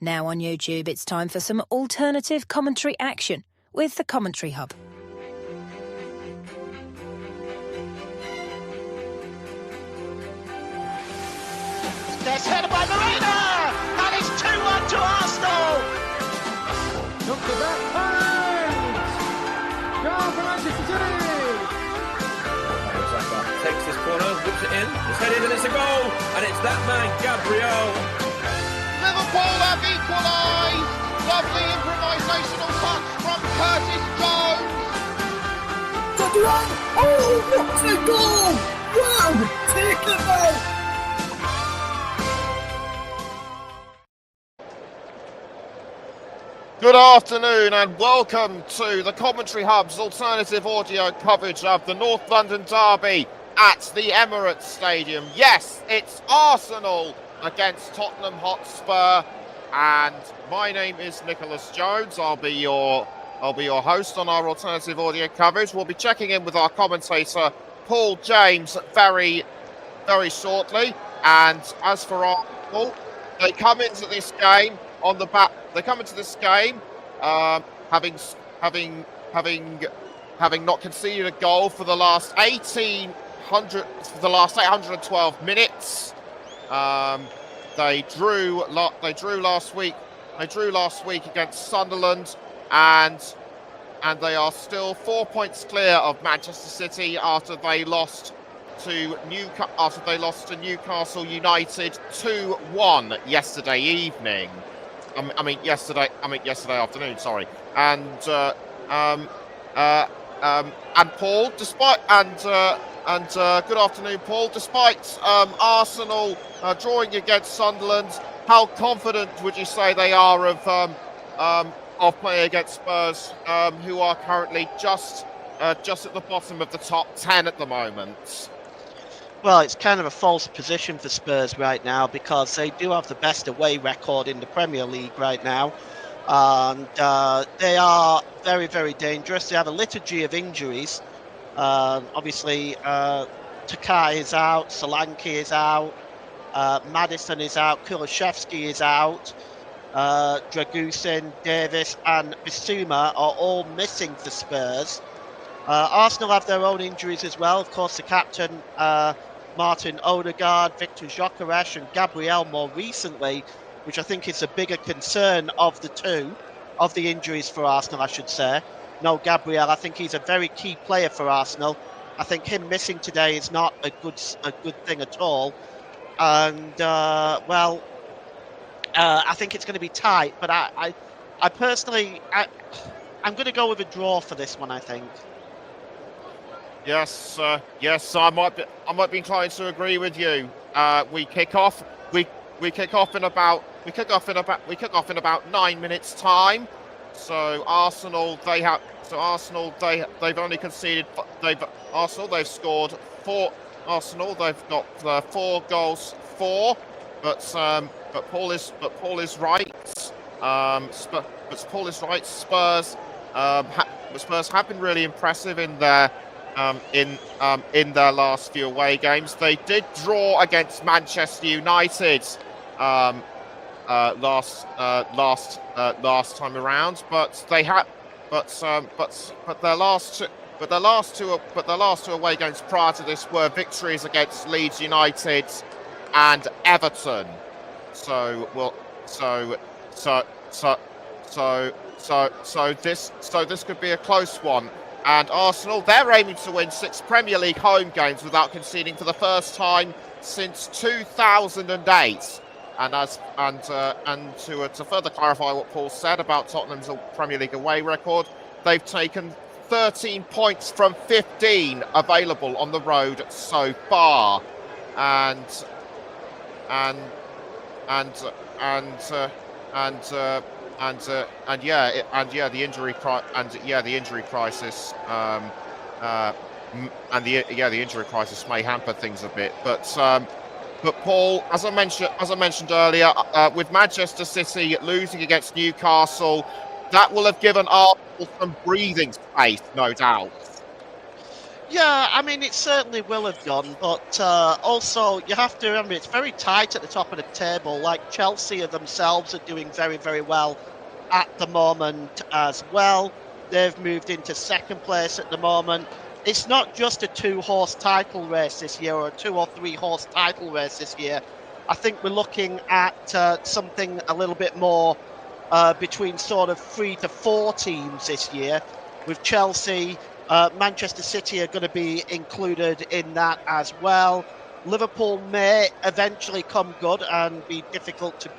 Now on YouTube, it's time for some alternative commentary action with the Commentary Hub. There's headed by Romero, and it's 2-1 to Arsenal. Look at that point! Goal for Manchester City! Saka takes this corner, whips it in, it's headed and it's a goal, and it's that man, Gabriel. Liverpool have equalised. Lovely improvisational touch from Curtis Jones. Oh, what a goal! Wow, take it out! Good afternoon and welcome to the Commentary Hub's alternative audio coverage of the North London derby at the Emirates Stadium. Yes, it's Arsenal against Tottenham Hotspur, and my name is Nicholas Jones. I'll be your host on our alternative audio coverage. We'll be checking in with our commentator Paul James very, very shortly. And as for Arsenal, they come into this game on the back. They come into this game having not conceded a goal for the last 812 minutes. They drew last week. They drew last week against Sunderland, and they are still 4 points clear of Manchester City after they lost to Newcastle United 2-1 yesterday evening. Yesterday afternoon. Sorry, and Paul, good afternoon, Paul. Despite Arsenal drawing against Sunderland, how confident would you say they are of playing against Spurs, who are currently just at the bottom of the top 10 at the moment? Well, it's kind of a false position for Spurs right now because they do have the best away record in the Premier League right now. And they are very, very dangerous. They have a liturgy of injuries. Obviously, Takai is out, Solanke is out, Maddison is out, Kulusevski is out, Dragusin, Davis and Bissouma are all missing for Spurs. Arsenal have their own injuries as well. Of course, the captain, Martin Odegaard, Victor Gyökeres and Gabriel more recently, which I think is a bigger concern of the two, of the injuries for Arsenal, I should say. No, Gabriel, I think he's a very key player for Arsenal. I think him missing today is not a good thing at all. And, I think it's going to be tight, but I personally, I'm going to go with a draw for this one, I think. Yes, I might be inclined to agree with you. We kick off in about 9 minutes time. So Arsenal, they've only conceded. They've scored 4. Arsenal, they've got 4 goals, 4. But Paul is right. Paul is right. Spurs have been really impressive in their last few away games. They did draw against Manchester United last time around, but their last two away games prior to this were victories against Leeds United and Everton. So this could be a close one. And Arsenal, they're aiming to win 6 Premier League home games without conceding for the first time since 2008. And to further clarify what Paul said about Tottenham's Premier League away record, they've taken 13 points from 15 available on the road so far, and the injury crisis may hamper things a bit, but Paul, as I mentioned earlier, with Manchester City losing against Newcastle, that will have given Arsenal some breathing space, no doubt. Yeah, I mean, it certainly will have done, but also you have to remember it's very tight at the top of the table. Like Chelsea themselves are doing very, very well at the moment as well. They've moved into second place at the moment. It's not just a two-horse title race this year or a 2 or 3 horse title race this year. I think we're looking at something a little bit more between sort of 3 to 4 teams this year, with Chelsea. Manchester City are going to be included in that as well. Liverpool may eventually come good and be difficult to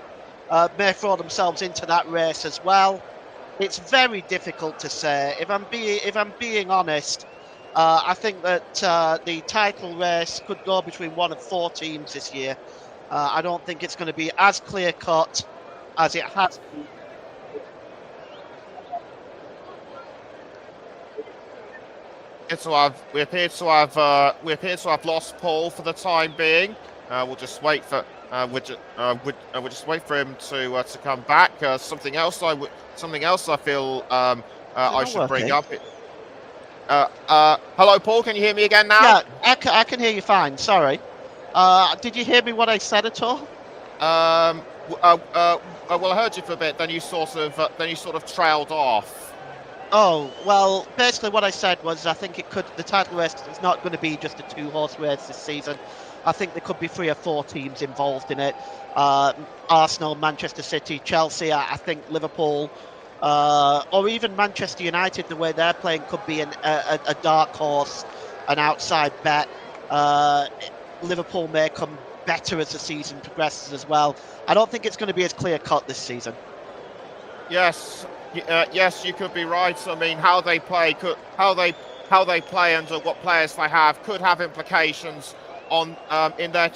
may throw themselves into that race as well. It's very difficult to say. If I'm being honest, I think that the title race could go between 1 and 4 teams this year. I don't think it's going to be as clear cut as it has been. We appear to have lost Paul for the time being. We'll just wait for we'll just wait for him to come back. Something else I feel I should bring up. Hello, Paul. Can you hear me again now? Yeah, I can hear you fine. Sorry. Did you hear me what I said at all? Well, I heard you for a bit. Then you sort of trailed off. Oh, well, basically what I said was I think the title race is not going to be just a 2-horse race this season. I think there could be 3 or 4 teams involved in it. Arsenal, Manchester City, Chelsea, I think Liverpool, or even Manchester United, the way they're playing, could be a dark horse, an outside bet. Liverpool may come better as the season progresses as well. I don't think it's going to be as clear-cut this season. Yes. Yes, you could be right. I mean, how they play and what players they have could have implications on in their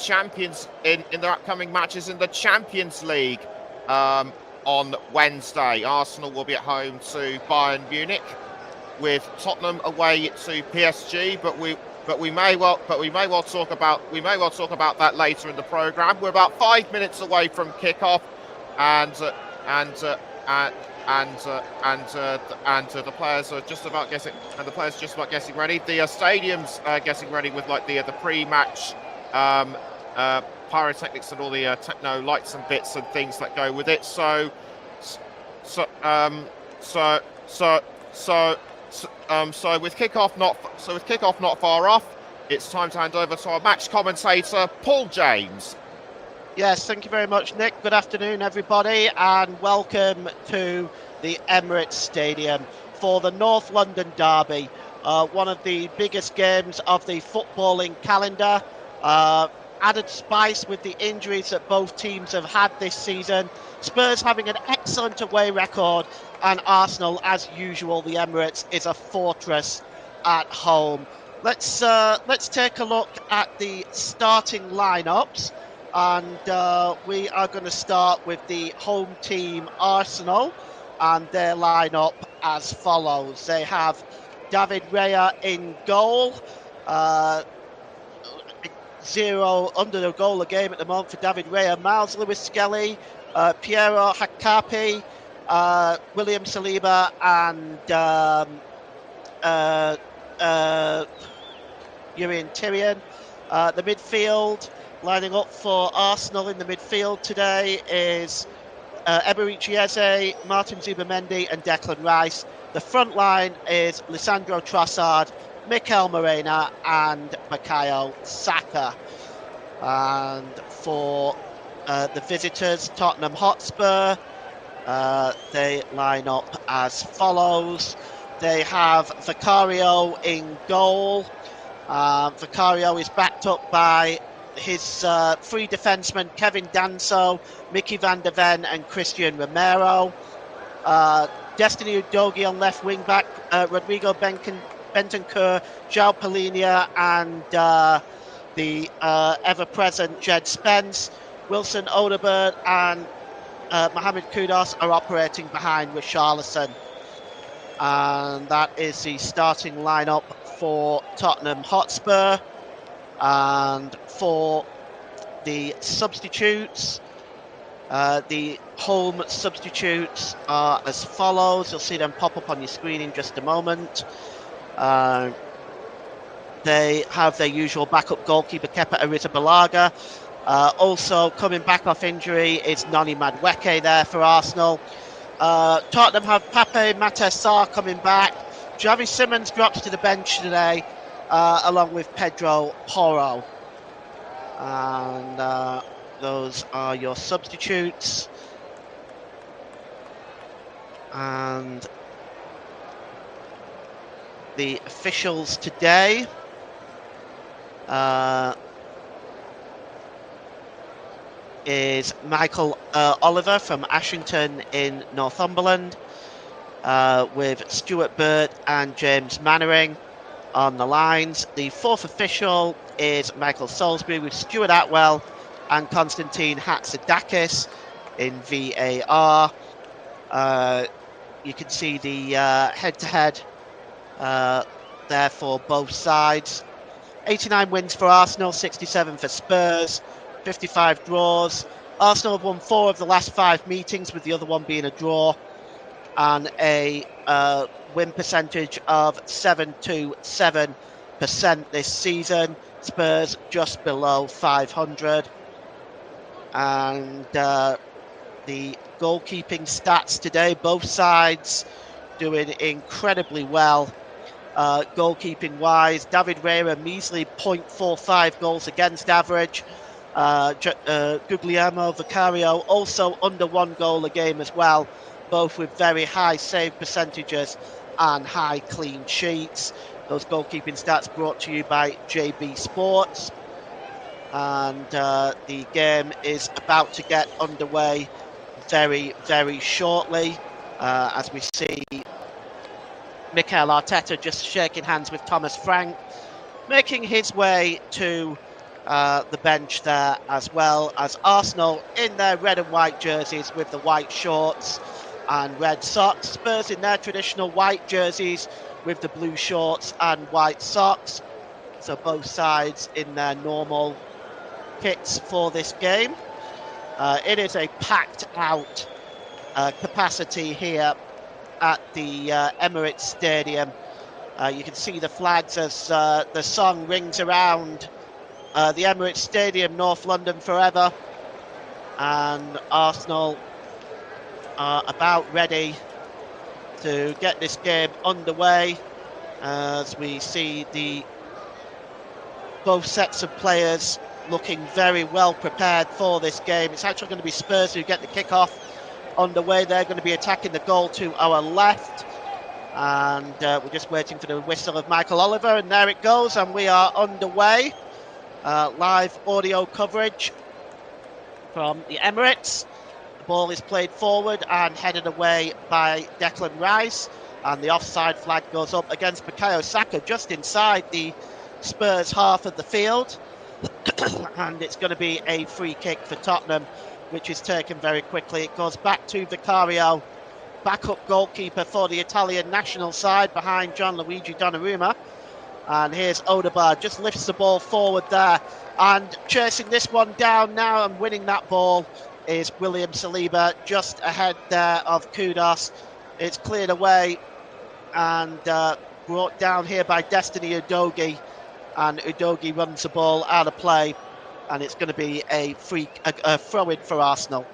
upcoming matches in the Champions League on Wednesday. Arsenal will be at home to Bayern Munich, with Tottenham away to PSG. But we may well talk about that later in the programme. We're about 5 minutes away from kickoff, and the players are just about getting ready. The stadium's getting ready with like the pre-match pyrotechnics and all the techno lights and bits and things that go with it. So with kickoff not far off, it's time to hand over to our match commentator, Paul James. Yes, thank you very much, Nick. Good afternoon, everybody, and welcome to the Emirates Stadium for the North London derby, one of the biggest games of the footballing calendar. Added spice with the injuries that both teams have had this season. Spurs having an excellent away record, and Arsenal, as usual, the Emirates is a fortress at home. Let's take a look at the starting lineups. And we are going to start with the home team, Arsenal, and their lineup as follows. They have David Raya in goal, 0 under the goal a game at the moment for David Raya. Miles Lewis-Skelly, Piero Hakapi, William Saliba, and Urian Tyrion. The midfield, lining up for Arsenal in the midfield today is Emirates Eze, Martin Zubimendi and Declan Rice. The front line is Lisandro Trossard, Mikel Merina and Bukayo Saka. And for the visitors, Tottenham Hotspur, they line up as follows. They have Vicario in goal. Vicario is backed up by his 3 defensemen, Kevin Danso, Mickey van der Ven and Christian Romero. Destiny Udogie on left wing back, Rodrigo Bentancur, João Palhinha and the ever-present Jed Spence. Wilson Odegaard and Mohamed Kudus are operating behind Richarlison. And that is the starting lineup for Tottenham Hotspur. And for the substitutes, the home substitutes are as follows. You'll see them pop up on your screen in just a moment. they have their usual backup goalkeeper, Kepa Arrizabalaga. Also coming back off injury is Noni Madueke there for Arsenal. Tottenham have Pape Matar Sarr coming back. Javi Simons drops to the bench today, along with Pedro Porro. And those are your substitutes. And the officials today. Is Michael Oliver from Ashington in Northumberland, with Stuart Bird and James Mannering on the lines. The fourth official is Michael Salisbury with Stuart Atwell and Konstantin Hatzidakis in VAR. You can see the head-to-head there for both sides. 89 wins for Arsenal, 67 for Spurs, 55 draws. Arsenal have won 4 of the last 5 meetings, with the other one being a draw, and a win percentage of 727% this season. Spurs just below 500. And the goalkeeping stats today, both sides doing incredibly well. Goalkeeping wise, David Raya measly 0.45 goals against average. Guglielmo Vicario also under 1 goal a game as well, both with very high save percentages and high clean sheets. Those goalkeeping stats brought to you by JB Sports. And the game is about to get underway very, very shortly, as we see Mikel Arteta just shaking hands with Thomas Frank, making his way to the bench there, as well as Arsenal in their red and white jerseys with the white shorts and red socks. Spurs in their traditional white jerseys with the blue shorts and white socks. So both sides in their normal kits for this game. It is a packed out capacity here at the Emirates Stadium. You can see the flags as the song rings around the Emirates Stadium, North London forever. And Arsenal are about ready to get this game underway, as we see both sets of players looking very well prepared for this game. It's actually going to be Spurs who get the kick-off underway. They're going to be attacking the goal to our left, and we're just waiting for the whistle of Michael Oliver, and there it goes, and we are underway. Live audio coverage from the Emirates. The ball is played forward and headed away by Declan Rice, and the offside flag goes up against Bukayo Saka just inside the Spurs half of the field. And it's going to be a free kick for Tottenham, which is taken very quickly. It goes back to Vicario, backup goalkeeper for the Italian national side behind Gianluigi Donnarumma. And here's Odegaard, just lifts the ball forward there, and chasing this one down now and winning that ball is William Saliba, just ahead there of Kudus. It's cleared away and brought down here by Destiny Udogie, and Udogie runs the ball out of play, and it's going to be a throw-in for Arsenal.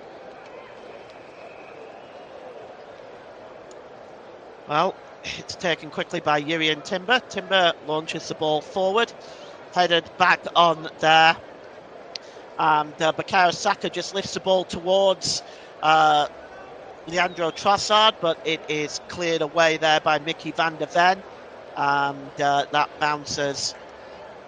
Well, it's taken quickly by Jurrien Timber. Timber launches the ball forward, headed back on there, and Bukayo Saka just lifts the ball towards Leandro Trossard, but it is cleared away there by Mickey van der Ven, and that bounces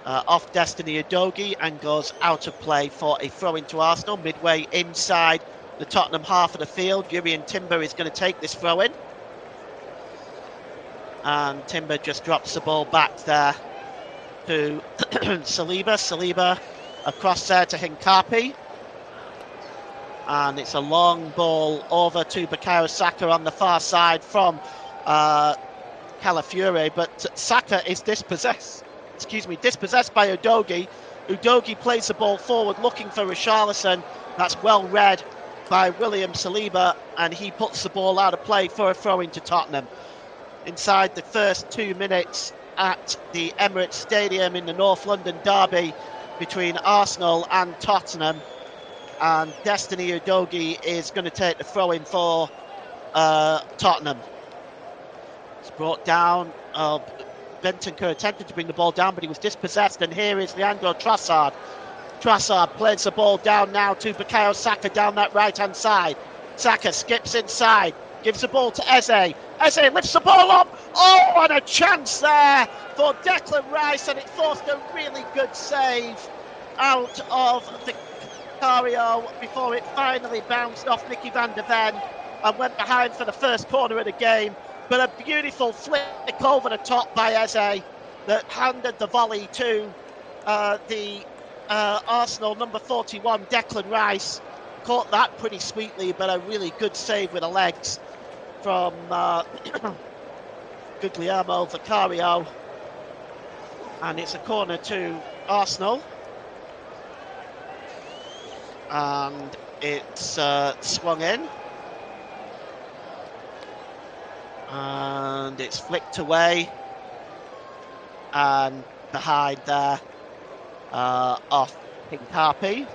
off Destiny Udogie and goes out of play for a throw into Arsenal midway inside the Tottenham half of the field. Jurrien Timber is going to take this throw in, and Timber just drops the ball back there to Saliba. Saliba across there to Hincapi, and it's a long ball over to Bukayo Saka on the far side from Calafiore, but Saka is dispossessed by Udogie. Udogie plays the ball forward looking for Richarlison. That's well read by William Saliba, and he puts the ball out of play for a throw into Tottenham. Inside the first 2 minutes at the Emirates Stadium in the North London derby between Arsenal and Tottenham. And Destiny Udogie is going to take the throw-in for Tottenham. It's brought down. Bentancur attempted to bring the ball down, but he was dispossessed. And here is Leandro Trossard. Trossard plays the ball down now to Bukayo Saka down that right-hand side. Saka skips inside, gives the ball to Eze. Eze lifts the ball up. Oh, and a chance there for Declan Rice, and it forced a really good save out of Vicario before it finally bounced off Mickey van de Ven and went behind for the first corner of the game. But a beautiful flick over the top by Eze that handed the volley to the Arsenal number 41, Declan Rice. Caught that pretty sweetly, but a really good save with the legs from Guglielmo Vicario. And it's a corner to Arsenal. And it's swung in. And it's flicked away. And behind there, off Hincapi.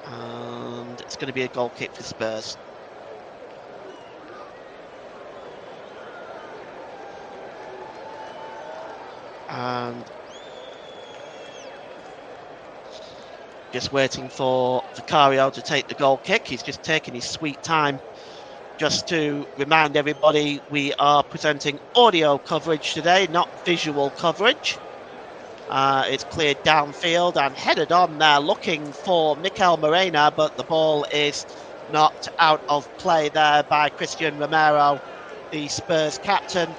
And it's going to be a goal kick for Spurs. And just waiting for Vicario to take the goal kick. He's just taking his sweet time. Just to remind everybody, we are presenting audio coverage today, not visual coverage. It's cleared downfield and headed on there, looking for Mikel Morena, but the ball is knocked out of play there by Christian Romero, the Spurs captain.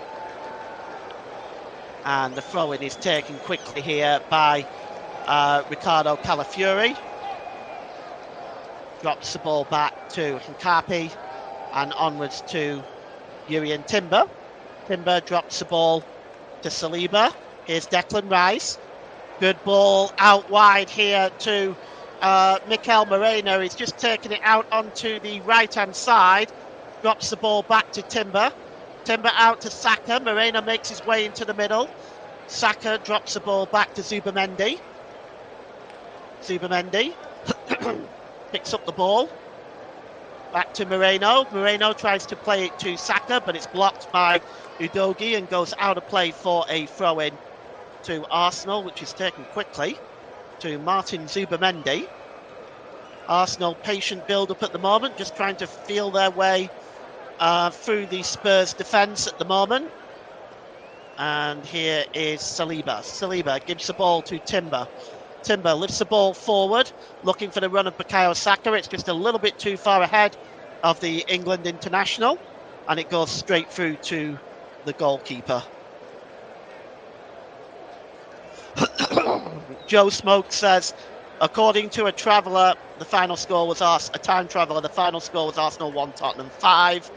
And the throw-in is taken quickly here by Ricardo Calafiori. Drops the ball back to Hincapi and onwards to Jurrien Timber. Timber drops the ball to Saliba. Here's Declan Rice. Good ball out wide here to Mikel Morena. He's just taken it out onto the right-hand side. Drops the ball back to Timber. Timber out to Saka. Morena makes his way into the middle. Saka drops the ball back to Zubamendi. Zubamendi picks up the ball. Back to Moreno. Moreno tries to play it to Saka, but it's blocked by Udogie and goes out of play for a throw-in to Arsenal, which is taken quickly to Martin Zubamendi. Arsenal patient build-up at the moment, just trying to feel their way through the Spurs defence at the moment. And here is Saliba. Saliba gives the ball to Timber. Timber lifts the ball forward, looking for the run of Bukayo Saka. It's just a little bit too far ahead of the England international, and it goes straight through to the goalkeeper. Joe Smoke says, according to a traveller, the final score was a time traveller. The final score was Arsenal 1, Tottenham 5.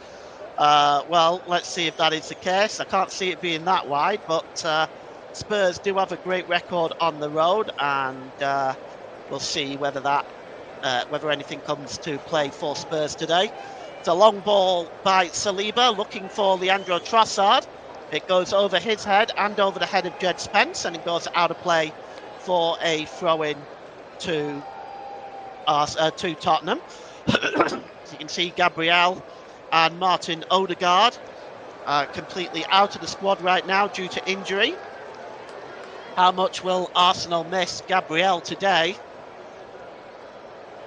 Well, let's see if that is the case. I can't see it being that wide, but Spurs do have a great record on the road, and we'll see whether that whether anything comes to play for Spurs today. It's a long ball by Saliba, looking for Leandro Trossard. It goes over his head and over the head of Jed Spence, and it goes out of play for a throw-in to Tottenham. As you can see, Gabriel and Martin Odegaard are completely out of the squad right now due to injury. How much will Arsenal miss Gabriel today?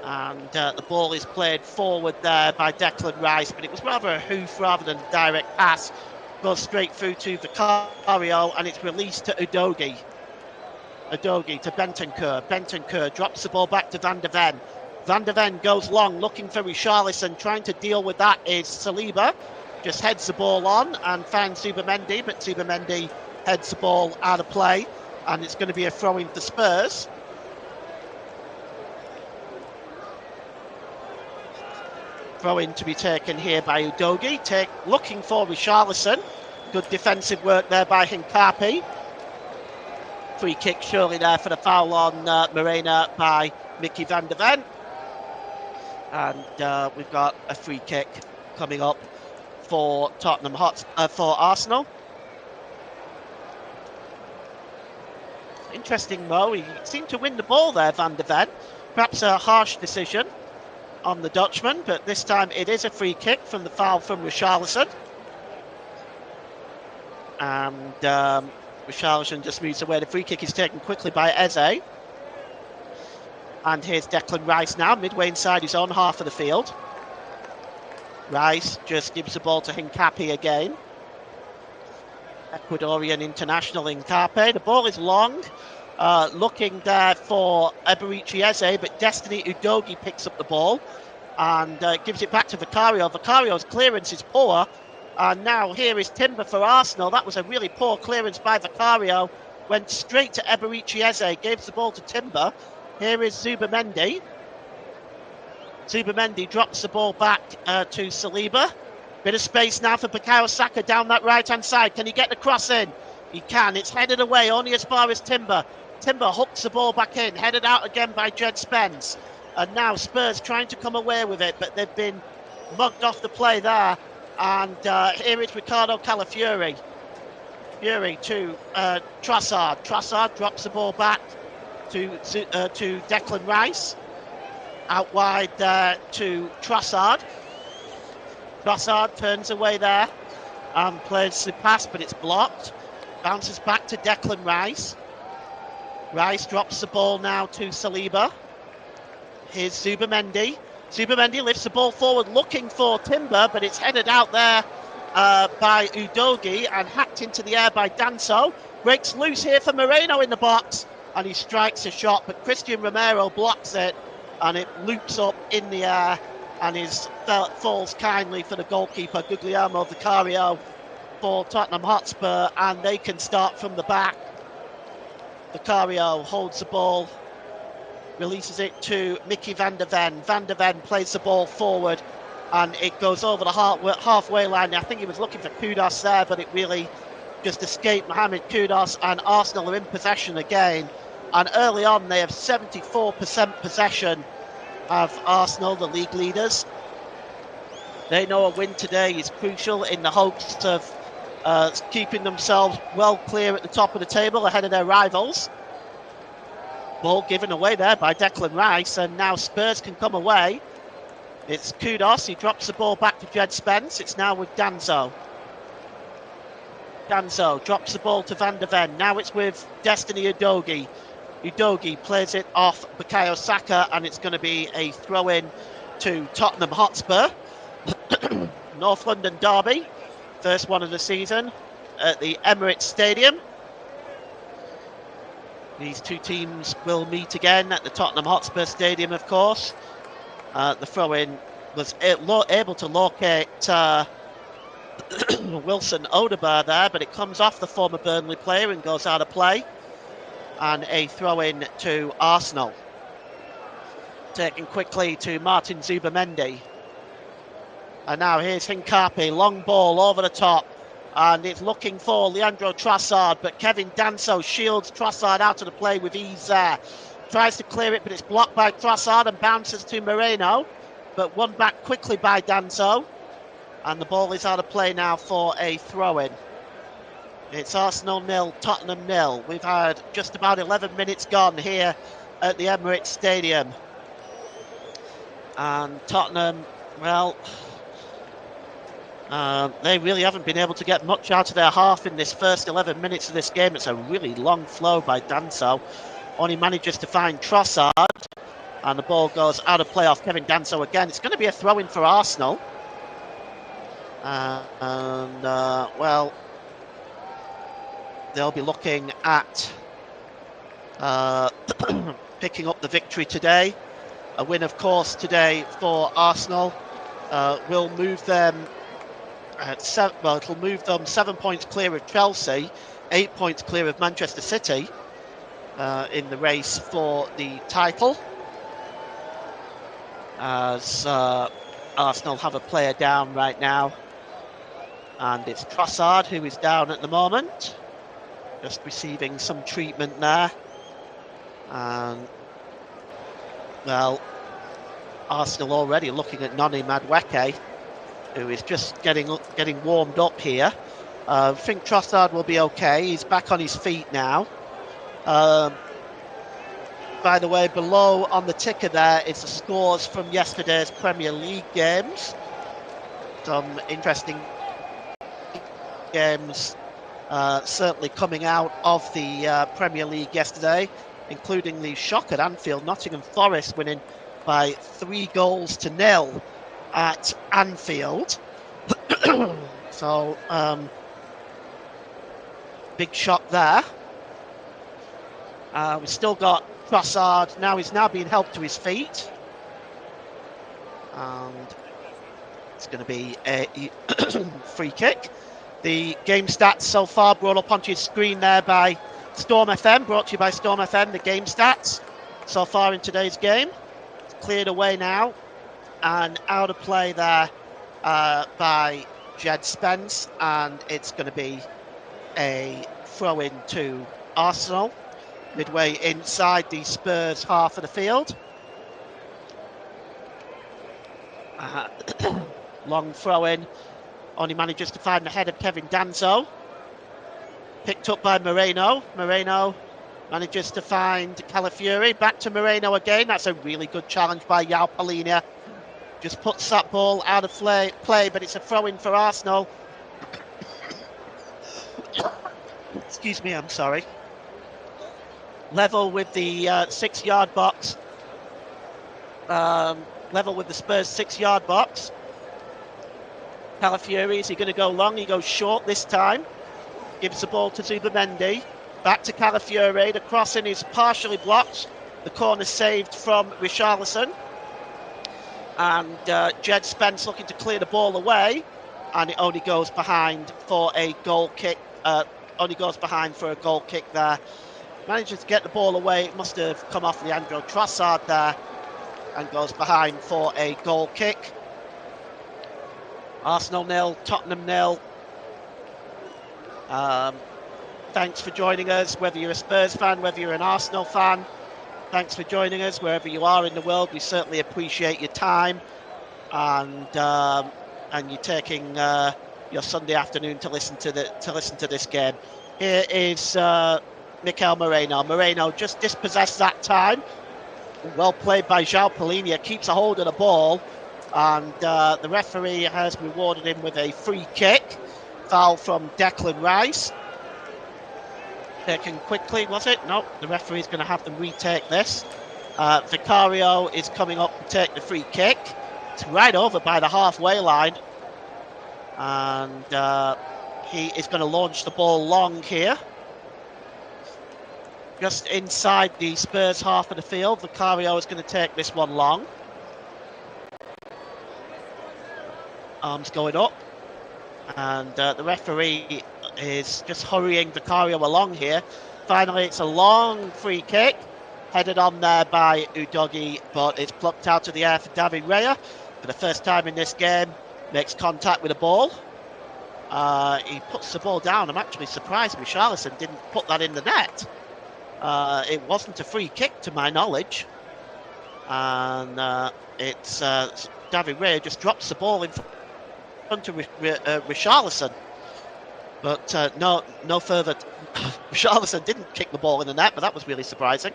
And the ball is played forward there by Declan Rice, but it was rather a hoof rather than a direct pass. Goes straight through to Vicario, and it's released to Udogie. Udogie to Bentancur. Bentancur drops the ball back to Van de Ven. Van de Ven goes long, looking for Richarlison. Trying to deal with that is Saliba. Just heads the ball on and finds Zubamendi, but Zubamendi heads the ball out of play, and it's going to be a throw-in for Spurs. Throw-in to be taken here by Udogie. Looking for Richarlison. Good defensive work there by Hincapi. Free kick surely there for the foul on Morena by Mickey van de Ven. And we've got a free kick coming up for for Arsenal. Interesting, Mo. He seemed to win the ball there, Van de Ven. Perhaps a harsh decision on the Dutchman, but this time it is a free kick from the foul from Richarlison. And Richarlison just moves away. The free kick is taken quickly by Eze. And here's Declan Rice now, midway inside his own half of the field. Rice just gives the ball to Hincapié again. Ecuadorian international Hincapié. The ball is long, looking there for Eberechi Eze, but Destiny Udogie picks up the ball and gives it back to Vicario. Vicario's clearance is poor, and now here is Timber for Arsenal. That was a really poor clearance by Vicario. Went straight to Eberechi Eze, gave the ball to Timber. Here is Zubamendi. Zubamendi drops the ball back to Saliba. Bit of space now for Bukayo Saka down that right-hand side. Can he get the cross in? He can. It's headed away only as far as Timber. Timber hooks the ball back in, headed out again by Jed Spence. And now Spurs trying to come away with it, but they've been mugged off the play there. And here is Ricardo Calafiori. Fury to Trossard. Trossard drops the ball back to Declan Rice. Out wide to Trossard. Trossard turns away there and plays the pass, but it's blocked. Bounces back to Declan Rice. Rice drops the ball now to Saliba. Here's Zubamendi. Zubamendi lifts the ball forward looking for Timber, but it's headed out there by Udogie and hacked into the air by Danso. Breaks loose here for Moreno in the box, and he strikes a shot, but Christian Romero blocks it, and it loops up in the air and falls kindly for the goalkeeper, Guglielmo Vicario, for Tottenham Hotspur, and they can start from the back. Vicario holds the ball, releases it to Mickey van der Ven. Van der Ven plays the ball forward, and it goes over the halfway line. I think he was looking for Kudus there, but it really just escaped Mohamed Kudus, and Arsenal are in possession again. And early on, they have 74% possession of Arsenal, the league leaders. They know a win today is crucial in the hopes of keeping themselves well clear at the top of the table ahead of their rivals. Ball given away there by Declan Rice, and now Spurs can come away. It's Kudus, he drops the ball back to Jed Spence. It's now with Danso. Danso drops the ball to Van der Ven. Now it's with Destiny Udogie. Udogie plays it off Bukayo Saka, and it's going to be a throw-in to Tottenham Hotspur. North London derby, first one of the season at the Emirates Stadium. These two teams will meet again at the Tottenham Hotspur Stadium, of course. The throw-in was able to locate Wilson Odegaard there, but it comes off the former Burnley player and goes out of play. And a throw-in to Arsenal. Taken quickly to Martin Zubamendi. And now here's Hincapié, long ball over the top. And it's looking for Leandro Trossard, but Kevin Danso shields Trossard out of the play with ease there. Tries to clear it, but it's blocked by Trossard and bounces to Moreno. But won back quickly by Danso. And the ball is out of play now for a throw-in. It's Arsenal 0, Tottenham 0. We've had just about 11 minutes gone here at the Emirates Stadium. And Tottenham, well, they really haven't been able to get much out of their half in this first 11 minutes of this game. It's a really long flow by Danso. Only manages to find Trossard. And the ball goes out of play off Kevin Danso again. It's going to be a throw-in for Arsenal. Well, they'll be looking at picking up the victory today. A win, of course, today for Arsenal will move them. It'll move them 7 points clear of Chelsea, 8 points clear of Manchester City in the race for the title. As Arsenal have a player down right now, and it's Trossard who is down at the moment. Just receiving some treatment there. And, well, Arsenal already looking at Noni Madueke. who is just getting warmed up here. I think Trossard will be okay. He's back on his feet now. By the way, below on the ticker there is the scores from yesterday's Premier League games. Some interesting games certainly coming out of the Premier League yesterday, including the shock at Anfield. Nottingham Forest winning by 3-0 at Anfield. So, big shock there. We've still got Trossard. Now he's being helped to his feet. And it's going to be a free kick. The game stats so far brought up onto your screen there by Storm FM, brought to you by Storm FM, the game stats so far in today's game. It's cleared away now and out of play there by Jed Spence, and it's going to be a throw-in to Arsenal, midway inside the Spurs half of the field. Long throw-in, only manages to find the head of Kevin Danso. Picked up by Moreno. Moreno manages to find Calafiori. Back to Moreno again. That's a really good challenge by João Palhinha. Just puts that ball out of play, but it's a throw-in for Arsenal. Excuse me, I'm sorry. Level with the 6-yard box. Level with the Spurs 6-yard box. Calafiori, is he going to go long? He goes short this time. Gives the ball to Zubamendi. Back to Calafiori. The crossing is partially blocked. The corner saved from Richarlison. And Jed Spence looking to clear the ball away. And it only goes behind for a goal kick. Only goes behind for a goal kick there. Manages to get the ball away. It must have come off Leandro Trossard there. And goes behind for a goal kick. Arsenal 0, Tottenham 0. Thanks for joining us, whether you're a Spurs fan, whether you're an Arsenal fan. Thanks for joining us wherever you are in the world. We certainly appreciate your time and you taking your Sunday afternoon to listen to this game. Here is Mikel Moreno. Moreno just dispossessed that time. Well played by João Palhinha. Keeps a hold of the ball, and the referee has rewarded him with a free kick. Foul from Declan Rice. Taken quickly, was it? No, the referee's going to have them retake this. Vicario is coming up to take the free kick. It's right over by the halfway line. And he is going to launch the ball long here. Just inside the Spurs half of the field. Vicario is going to take this one long. Arms going up. And the referee is just hurrying Vicario along here. Finally, it's a long free kick. Headed on there by Udogie, but it's plucked out of the air for David Raya. For the first time in this game, makes contact with the ball. He puts the ball down. I'm actually surprised Richarlison didn't put that in the net. It wasn't a free kick to my knowledge. And it's David Raya just drops the ball in front of Richarlison. But no further. Richarlison didn't kick the ball in the net, but that was really surprising.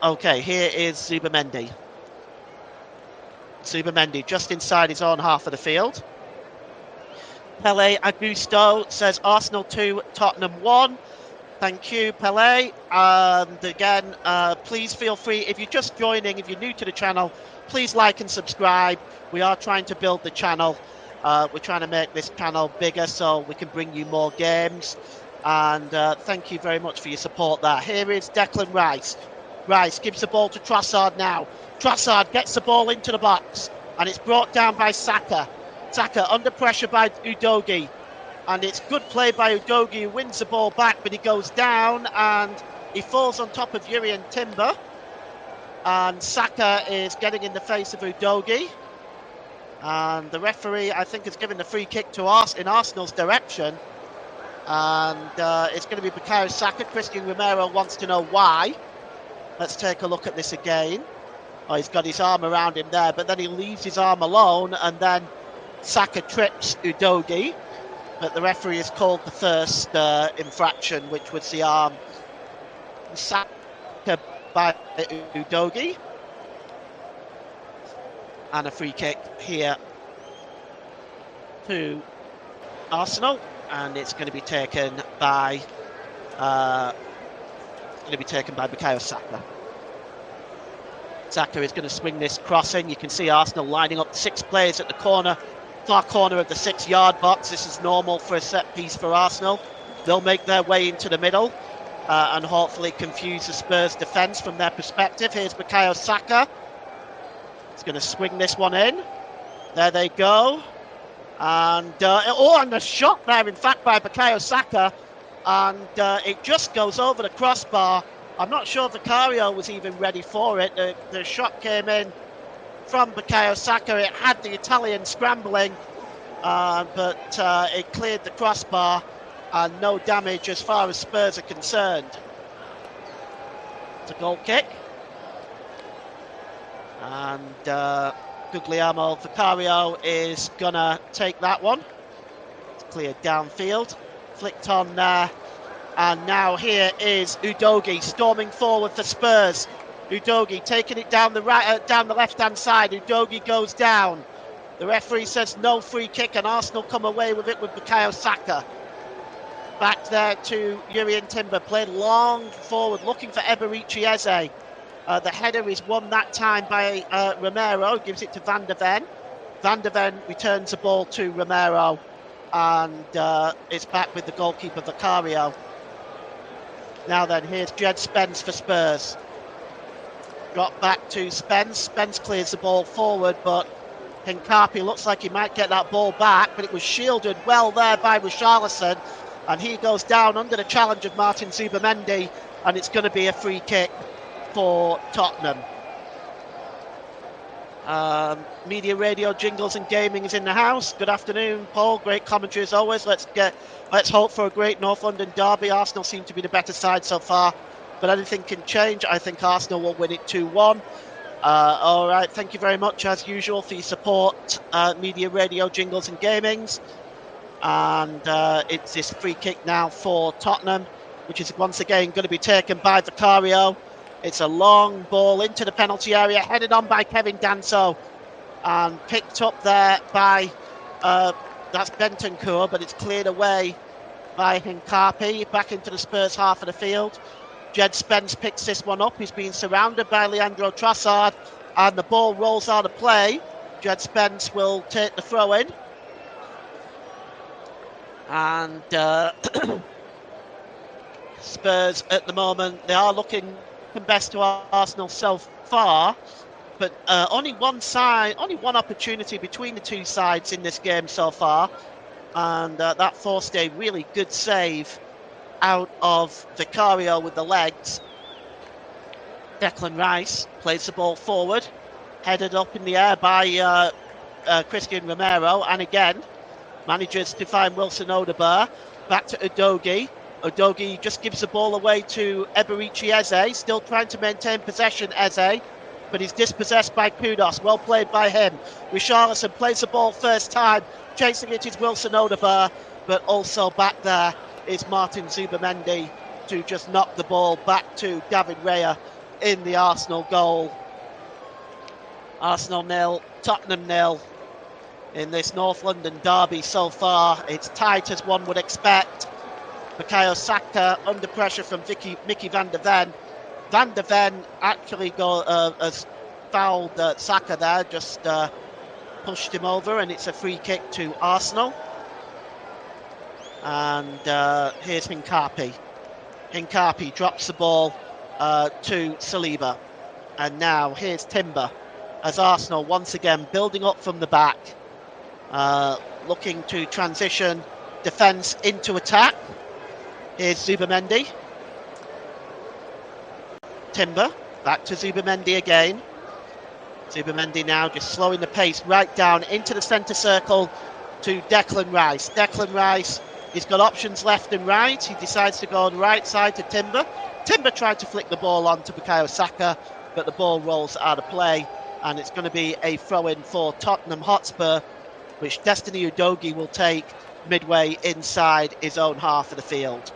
Okay, here is Zubamendi. Zubamendi just inside his own half of the field. Pele Augusto says Arsenal 2, Tottenham 1. Thank you, Pele. And again, please feel free, if you're just joining, if you're new to the channel, please like and subscribe. We are trying to build the channel. We're trying to make this channel bigger so we can bring you more games. And thank you very much for your support there. Here is Declan Rice. Rice gives the ball to Trossard now. Trossard gets the ball into the box. And it's brought down by Saka. Saka under pressure by Udogie. And it's good play by Udogie, who wins the ball back, but he goes down and he falls on top of Jurrien Timber. And Saka is getting in the face of Udogie. And the referee, I think, has given the free kick to in Arsenal's direction. And it's going to be Bukayo Saka. Christian Romero wants to know why. Let's take a look at this again. Oh, he's got his arm around him there, but then he leaves his arm alone, and then Saka trips Udogie. But the referee has called the first infraction, which was the arm Saka by Udogie. And a free kick here to Arsenal, and it's going to be taken by Bukayo Saka. Saka is going to swing this cross in. You can see Arsenal lining up 6 players at the corner, far corner of the 6-yard box. This is normal for a set piece for Arsenal. They'll make their way into the middle and hopefully confuse the Spurs defence from their perspective. Here's Bukayo Saka. He's going to swing this one in. There they go. And and a shot there, in fact, by Bukayo Saka. And it just goes over the crossbar. I'm not sure Vicario was even ready for it. The shot came in from Bukayo Saka. It had the Italian scrambling, but it cleared the crossbar, and no damage as far as Spurs are concerned. It's a goal kick. And Guglielmo Vicario is going to take that one. It's cleared downfield. Flicked on there. And now here is Udogie storming forward for Spurs. Udogie taking it down the left-hand side. Udogie goes down. The referee says no free kick, and Arsenal come away with it with Bukayo Saka. Back there to Jurrien Timber, played long forward, looking for Eberechi Eze. The header is won that time by Romero, gives it to Van de Ven. Van de Ven returns the ball to Romero, and it's back with the goalkeeper Vicario. Now then, here's Jed Spence for Spurs. Drop back to Spence. Spence clears the ball forward, but Hincapi looks like he might get that ball back, but it was shielded well there by Richarlison, and he goes down under the challenge of Martin Zubimendi, and it's going to be a free kick for Tottenham. Media, radio, jingles and gaming is in the house. Good afternoon, Paul. Great commentary as always. Let's hope for a great North London derby. Arsenal seem to be the better side so far, but anything can change. I think Arsenal will win it 2-1. All right, thank you very much as usual for your support, media, radio, jingles and gamings. And it's this free kick now for Tottenham, which is once again going to be taken by Vicario. It's a long ball into the penalty area, headed on by Kevin Danso, and picked up there by that's Bentancur, but it's cleared away by Hincapi, back into the Spurs half of the field. Jed Spence picks this one up. He's being surrounded by Leandro Trossard, and the ball rolls out of play. Jed Spence will take the throw in. And Spurs at the moment, they are looking best to Arsenal so far, but only one opportunity between the two sides in this game so far, and that forced a really good save out of Vicario with the legs. Declan Rice plays the ball forward, headed up in the air by Christian Romero, and again manages to find Wilson Odegaard. Back to Udogie. Udogie just gives the ball away to Eberechi Eze, still trying to maintain possession, Eze, but he's dispossessed by Kudus. Well played by him. Richarlison plays the ball first time, chasing it is Wilson Odegaard, but also back there is Martin Zubimendi to just knock the ball back to David Raya in the Arsenal goal. Arsenal 0, Tottenham 0 in this North London derby so far. It's tight as one would expect. Bukayo Saka under pressure from Mickey Van de Ven. Van de Ven actually has fouled Saka there, just pushed him over, and it's a free kick to Arsenal. And here's Hincapi. Hincapi drops the ball to Saliba. And now here's Timber, as Arsenal once again building up from the back, looking to transition defence into attack. Here's Zubimendi. Timber, back to Zubimendi again. Zubimendi now just slowing the pace right down into the centre circle to Declan Rice. Declan Rice, he's got options left and right. He decides to go on the right side to Timber. Timber tried to flick the ball on to Bukayo Saka, but the ball rolls out of play, and it's going to be a throw-in for Tottenham Hotspur, which Destiny Udogie will take midway inside his own half of the field.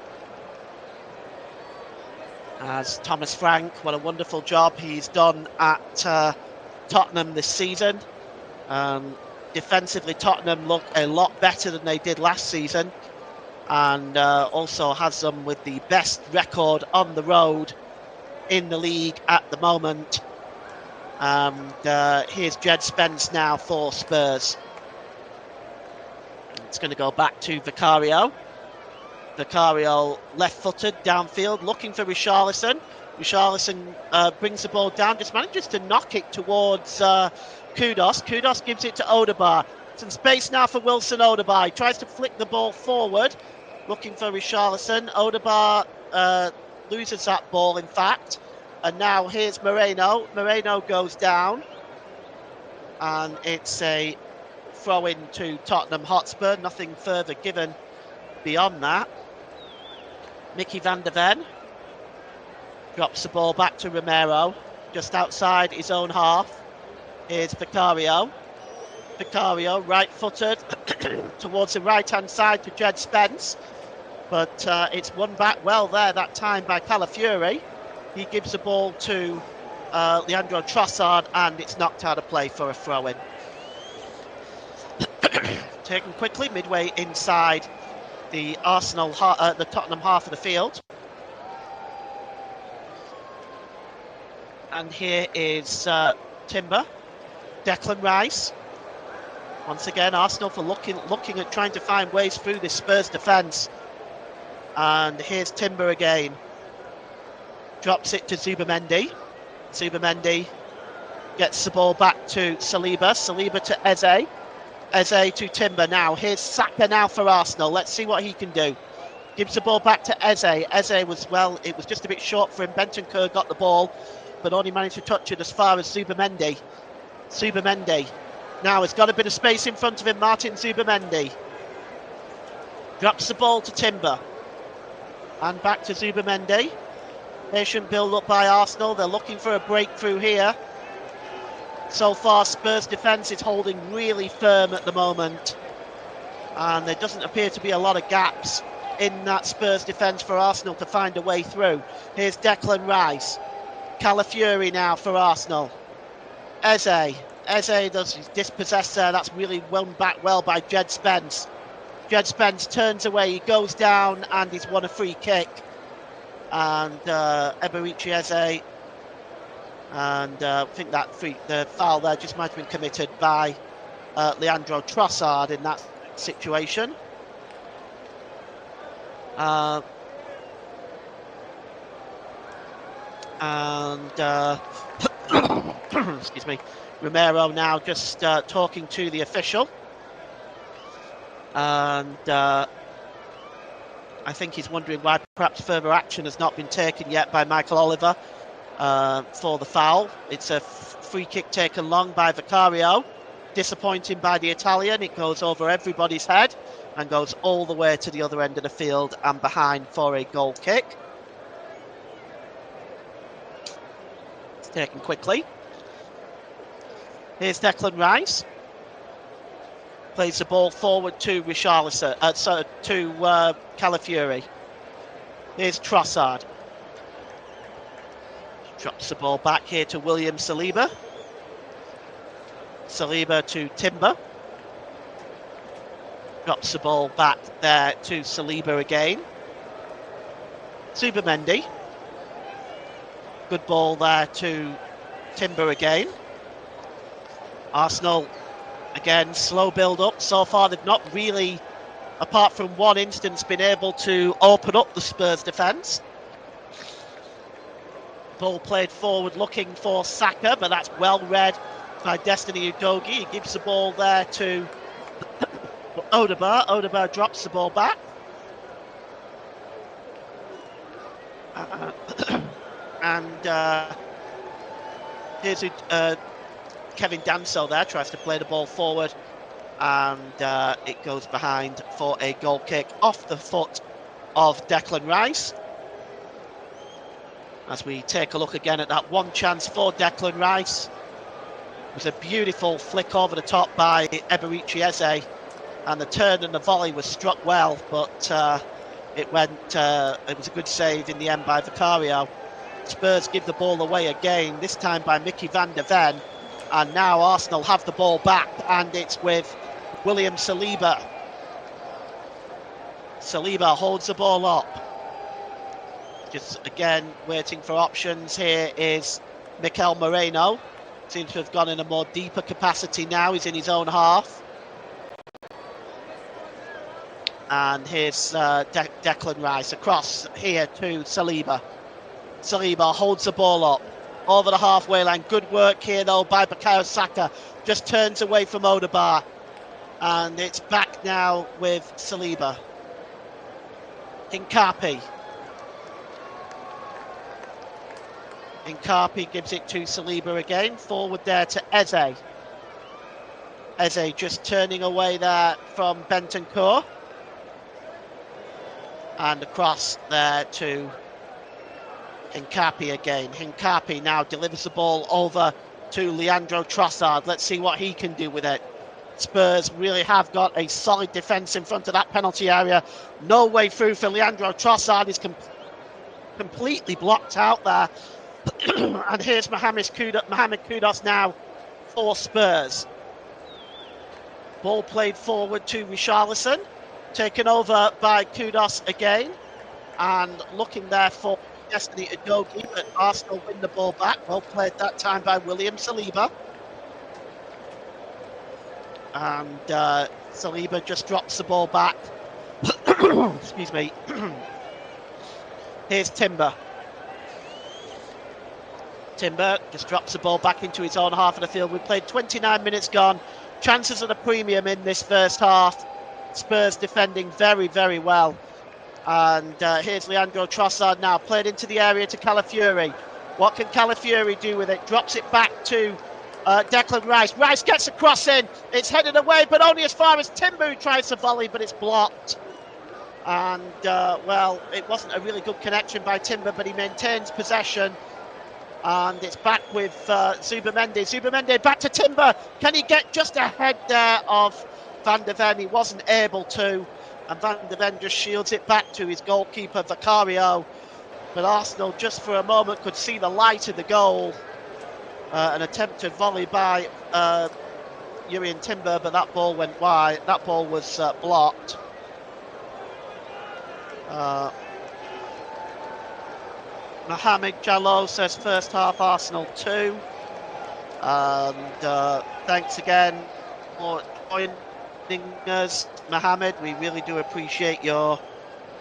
As Thomas Frank, what a wonderful job he's done at Tottenham this season. Defensively, Tottenham look a lot better than they did last season, and also has them with the best record on the road in the league at the moment. Here's Jed Spence now for Spurs. It's going to go back to Vicario. Vicario left-footed downfield, looking for Richarlison. Richarlison brings the ball down, just manages to knock it towards Kudus. Kudus gives it to Odegaard. Some space now for Wilson Odegaard. He tries to flick the ball forward, looking for Richarlison. Odegaard loses that ball, in fact. And now here's Moreno. Moreno goes down. And it's a throw-in to Tottenham Hotspur. Nothing further given beyond that. Mickey van der Ven drops the ball back to Romero, just outside his own half. Here's Vicario. Vicario, right-footed, towards the right-hand side to Jed Spence. But it's won back well there that time by Calafiori. He gives the ball to Leandro Trossard, and it's knocked out of play for a throw-in. Taken quickly, midway inside the the Tottenham half of the field. And here is Timber. Declan Rice. Once again, Arsenal for looking at trying to find ways through this Spurs defence. And here's Timber again. Drops it to Zubamendi. Zubamendi gets the ball back to Saliba. Saliba to Eze. Eze to Timber now. Here's Saka now for Arsenal. Let's see what he can do. Gives the ball back to Eze. Eze was, well, it was just a bit short for him. Bentancur got the ball, but only managed to touch it as far as Zubamendi. Zubamendi now has got a bit of space in front of him. Martin Zubamendi drops the ball to Timber. And back to Zubamendi. Patient build up by Arsenal. They're looking for a breakthrough here. So far, Spurs defence is holding really firm at the moment. And there doesn't appear to be a lot of gaps in that Spurs defence for Arsenal to find a way through. Here's Declan Rice. Calafiori now for Arsenal. Eze. Eze does dispossess there. That's really won back well by Jed Spence. Jed Spence turns away. He goes down and he's won a free kick. And Eberici Eze. And I think that the foul there just might have been committed by Leandro Trossard in that situation. Excuse me, Romero now just talking to the official. And I think he's wondering why perhaps further action has not been taken yet by Michael Oliver for the foul. It's a free kick taken long by Vicario. Disappointing by the Italian. It goes over everybody's head and goes all the way to the other end of the field and behind for a goal kick. It's taken quickly. Here's Declan Rice. Plays the ball forward to Richarlison, to Calafiori. Here's Trossard. Drops the ball back here to William Saliba. Saliba to Timber. Drops the ball back there to Saliba again. Zubamendi. Good ball there to Timber again. Arsenal, again, slow build-up. So far, they've not really, apart from one instance, been able to open up the Spurs defence. Ball played forward looking for Saka, but that's well read by Destiny Udogie. He gives the ball there to Odegaard. Odegaard drops the ball back. Here's Kevin Danso there, tries to play the ball forward, and it goes behind for a goal kick off the foot of Declan Rice. As we take a look again at that one chance for Declan Rice. It was a beautiful flick over the top by Emirates Stadium, and the turn and the volley was struck well, but it was a good save in the end by Vicario. Spurs give the ball away again, this time by Mickey van der Ven, and now Arsenal have the ball back, and it's with William Saliba. Saliba holds the ball up. Just again waiting for options. Here is Mikel Moreno. Seems to have gone in a more deeper capacity now. He's in his own half. And here's Declan Rice across here to Saliba. Saliba holds the ball up over the halfway line. Good work here though by Bukayo Saka. Just turns away from Odegaard. And it's back now with Saliba. Hincapi gives it to Saliba again. Forward there to Eze. Eze just turning away there from Bentancur. And across there to Hincapi again. Hincapi now delivers the ball over to Leandro Trossard. Let's see what he can do with it. Spurs really have got a solid defence in front of that penalty area. No way through for Leandro Trossard. He's completely blocked out there. And here's Mohamed Kudus now for Spurs. Ball played forward to Richarlison. Taken over by Kudus again. And looking there for Destiny Udogie, but Arsenal win the ball back. Well played that time by William Saliba. And Saliba just drops the ball back. Excuse me. Here's Timber. Timber just drops the ball back into his own half of the field. We've played 29 minutes gone. Chances at a premium in this first half. Spurs defending very, very well. And here's Leandro Trossard now. Played into the area to Calafiori. What can Calafiori do with it? Drops it back to Declan Rice. Rice gets a cross in. It's headed away, but only as far as Timber, who tries to volley, but it's blocked. And, well, it wasn't a really good connection by Timber, but he maintains possession. And it's back with Zubamendi. Zubamendi back to Timber. Can he get just ahead there of Van der Ven? He wasn't able to. And Van der Ven just shields it back to his goalkeeper, Vicario. But Arsenal, just for a moment, could see the light of the goal. An attempted volley by Jurrien Timber, but that ball went wide. That ball was blocked. Mohamed Jallow says first half Arsenal 2. And thanks again for joining us, Mohamed. We really do appreciate your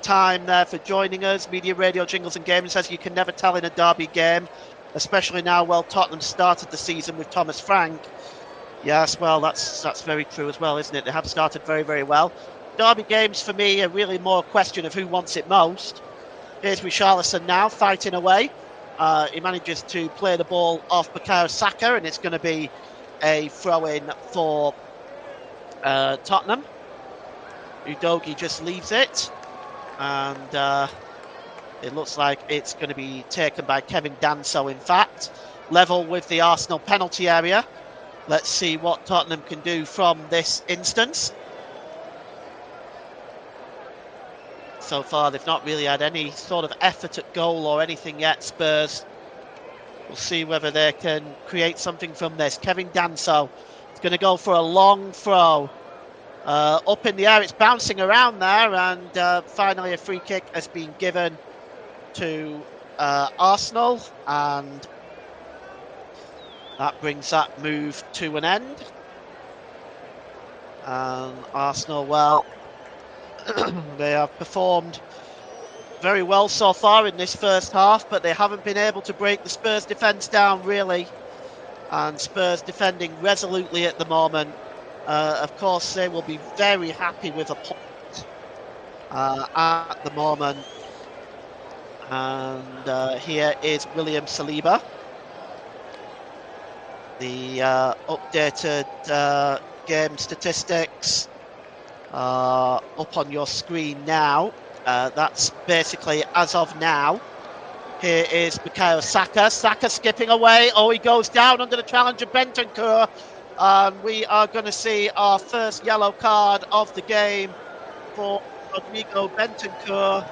time there for joining us. Media, Radio, Jingles and Gaming says you can never tell in a derby game, especially now. Well, Tottenham started the season with Thomas Frank. Yes, well, that's very true as well, isn't it? They have started very, very well. Derby games for me are really more a question of who wants it most. Here's Richarlison now fighting away. He manages to play the ball off Bukayo Saka, and it's going to be a throw-in for Tottenham. Udogie just leaves it, and it looks like it's going to be taken by Kevin Danso, in fact. Level with the Arsenal penalty area. Let's see what Tottenham can do from this instance. So far, they've not really had any sort of effort at goal or anything yet, Spurs. We'll see whether they can create something from this. Kevin Danso is going to go for a long throw. Up in the air, it's bouncing around there, and finally a free kick has been given to Arsenal, and that brings that move to an end. Arsenal, well, they have performed very well so far in this first half, but they haven't been able to break the Spurs defence down, really. And Spurs defending resolutely at the moment. Of course, they will be very happy with a point at the moment. And here is William Saliba. The updated game statistics up on your screen now. That's basically, as of now, Here is Bukayo Saka. Saka skipping away. Oh, he goes down under the challenge of Bentancur. And we are going to see our first yellow card of the game for Rodrigo Bentancur.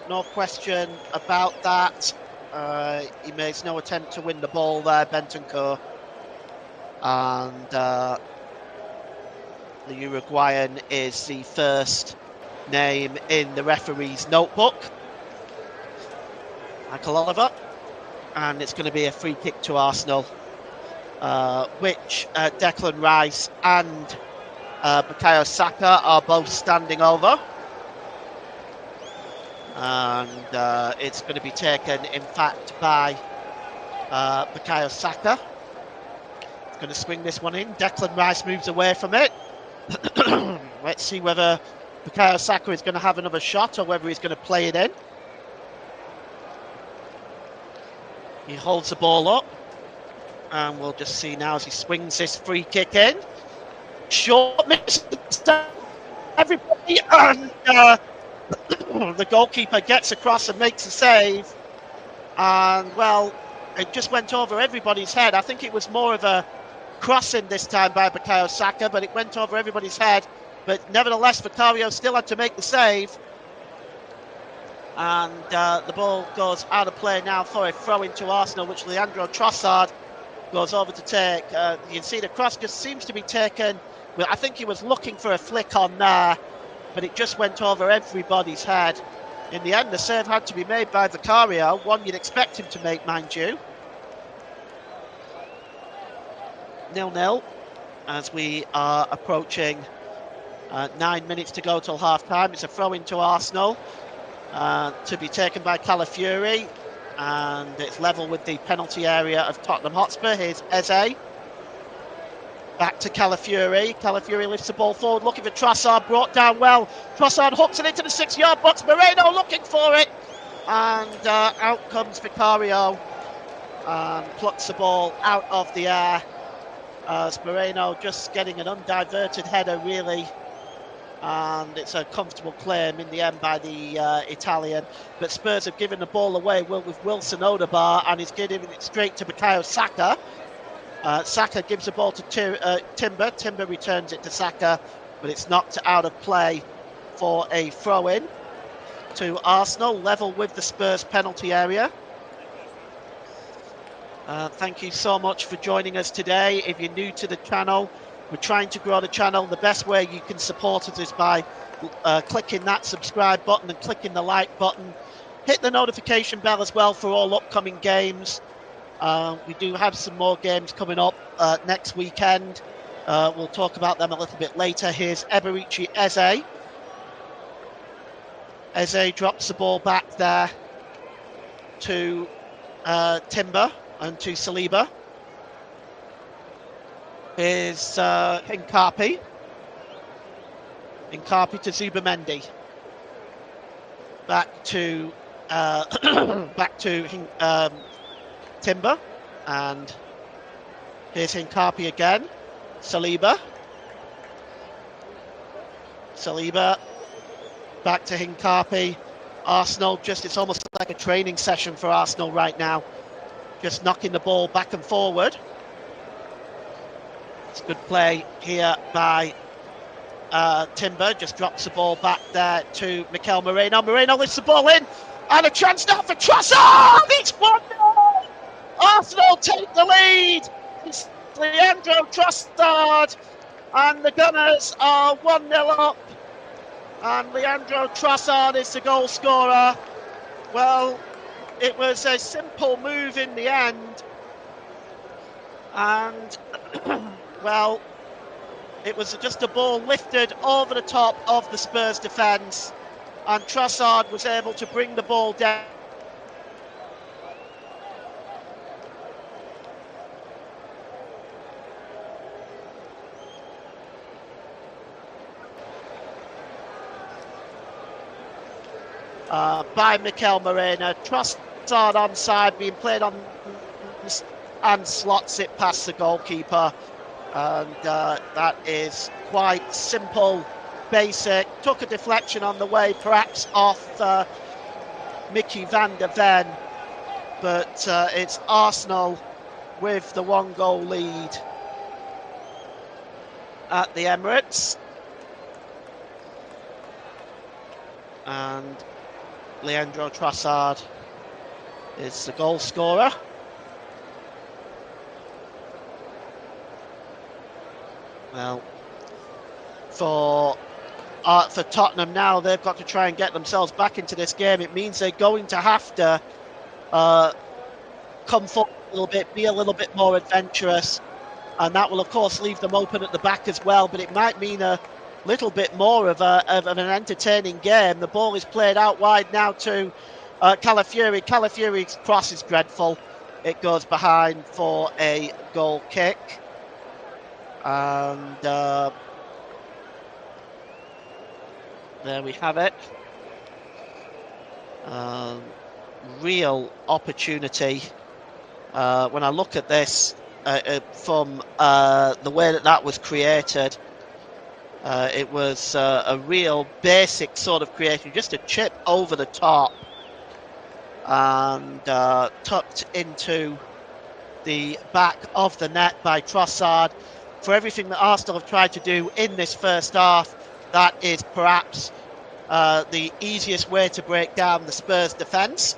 No question about that. He makes no attempt to win the ball there, Bentancur. And the Uruguayan is the first name in the referee's notebook. Michael Oliver. And it's going to be a free kick to Arsenal, which Declan Rice and Bukayo Saka are both standing over. And it's going to be taken, in fact, by Bukayo Saka. He's going to swing this one in. Declan Rice moves away from it. Let's see whether Bukayo Saka is going to have another shot or whether he's going to play it in. He holds the ball up. And we'll just see now as he swings this free kick in. Short miss. Everybody. And the goalkeeper gets across and makes a save. And, well, it just went over everybody's head. I think it was more of a crossing this time by Bukayo Saka, but it went over everybody's head. But nevertheless, Vicario still had to make the save. And the ball goes out of play now for a throw into Arsenal, which Leandro Trossard goes over to take. You can see the cross just seems to be taken. Well, I think he was looking for a flick on there, but it just went over everybody's head. In the end, the save had to be made by Vicario, one you'd expect him to make, mind you. 0-0 as we are approaching 9 minutes to go till half-time. It's a throw into Arsenal to be taken by Calafiori, and it's level with the penalty area of Tottenham Hotspur. Here's Eze. Back to Calafiori. Calafiori lifts the ball forward, looking for Trossard, brought down well. Trossard hooks it into the 6-yard box. Moreno looking for it. And out comes Vicario and plucks the ball out of the air. As Moreno just getting an undiverted header, really. And it's a comfortable claim in the end by the Italian. But Spurs have given the ball away with Wilson Odegaard, and he's giving it straight to Bukayo Saka. Saka gives the ball to Timber. Timber returns it to Saka, but it's knocked out of play for a throw-in to Arsenal, level with the Spurs penalty area. Thank you so much for joining us today. If you're new to the channel, we're trying to grow the channel. The best way you can support us is by clicking that subscribe button and clicking the like button. Hit the notification bell as well for all upcoming games. We do have some more games coming up next weekend. We'll talk about them a little bit later. Here's Eberici Eze. Eze drops the ball back there to Timber and to Saliba. Here's Hincapi. Hincapi to Zubamendi. Back to Timber, and here's Hincapi again. Saliba back to Hincapi. Arsenal, it's almost like a training session for Arsenal right now, just knocking the ball back and forward. It's good play here by Timber, just drops the ball back there to Mikel Moreno. Moreno lifts the ball in, and a chance now for Trossard. It's 1-0. Arsenal take the lead. It's Leandro Trossard, and the Gunners are 1-0 up. And Leandro Trossard is the goal scorer. Well, it was a simple move in the end, and well, it was just a ball lifted over the top of the Spurs defence, and Trossard was able to bring the ball down. By Mikel Moreno. Trossard onside, being played on, and slots it past the goalkeeper. And that is quite simple, basic. Took a deflection on the way, perhaps off Mickey van der Ven, but it's Arsenal with the 1-goal lead at the Emirates. And Leandro Trossard is the goal scorer. Well, for Tottenham now, they've got to try and get themselves back into this game. It means they're going to have to come forward a little bit, be a little bit more adventurous, and that will of course leave them open at the back as well, but it might mean a little bit more of an entertaining game. The ball is played out wide now to Calafiori. Calafiori's cross is dreadful. It goes behind for a goal kick. And there we have it. Real opportunity. When I look at this from the way that was created, it was a real basic sort of creation, just a chip over the top and tucked into the back of the net by Trossard. For everything that Arsenal have tried to do in this first half, that is perhaps the easiest way to break down the Spurs defence.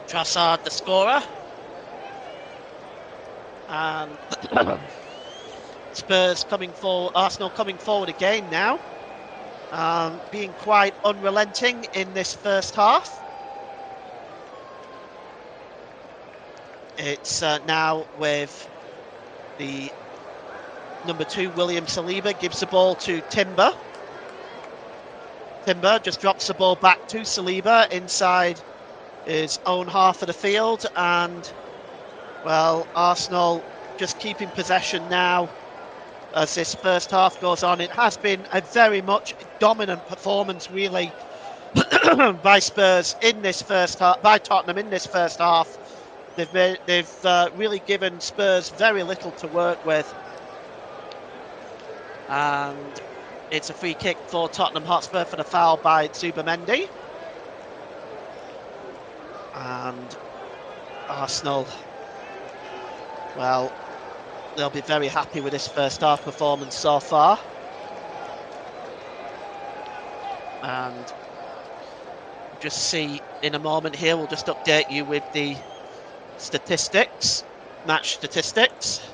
Trossard, the scorer. And Spurs coming forward, Arsenal coming forward again now, being quite unrelenting in this first half. It's now with the number 2, William Saliba, gives the ball to Timber. Timber just drops the ball back to Saliba inside his own half of the field, and well, Arsenal just keeping possession now as this first half goes on. It has been a very much dominant performance, really, by Spurs in this first half, by Tottenham in this first half. They've really given Spurs very little to work with. And it's a free kick for Tottenham Hotspur for the foul by Zubamendi. And Arsenal, well, they'll be very happy with this first half performance so far. And just see in a moment here, we'll just update you with the statistics, match statistics,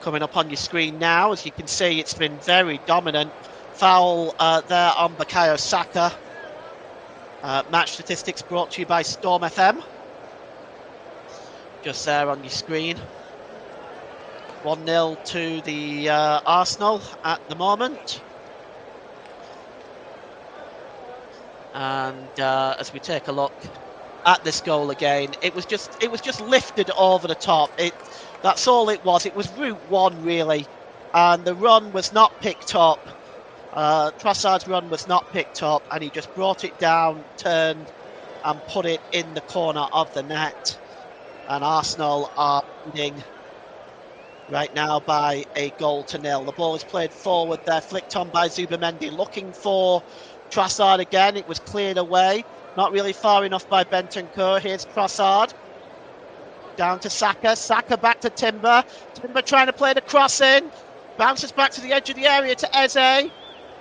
coming up on your screen now. As you can see, it's been very dominant. Foul there on Bukayo Saka. Match statistics brought to you by Storm FM. Just there on your screen. 1-0 to the Arsenal at the moment. And as we take a look at this goal again, it was just lifted over the top. That's all it was. It was route one, really, and the run was not picked up. Trossard's run was not picked up, and he just brought it down, turned, and put it in the corner of the net. And Arsenal are leading right now by a 1-0. The ball is played forward there, flicked on by Zubamendi, looking for Trossard again. It was cleared away. Not really far enough by Bentancur. Here's Trossard. Down to Saka. Saka back to Timber. Timber trying to play the cross in. Bounces back to the edge of the area to Eze.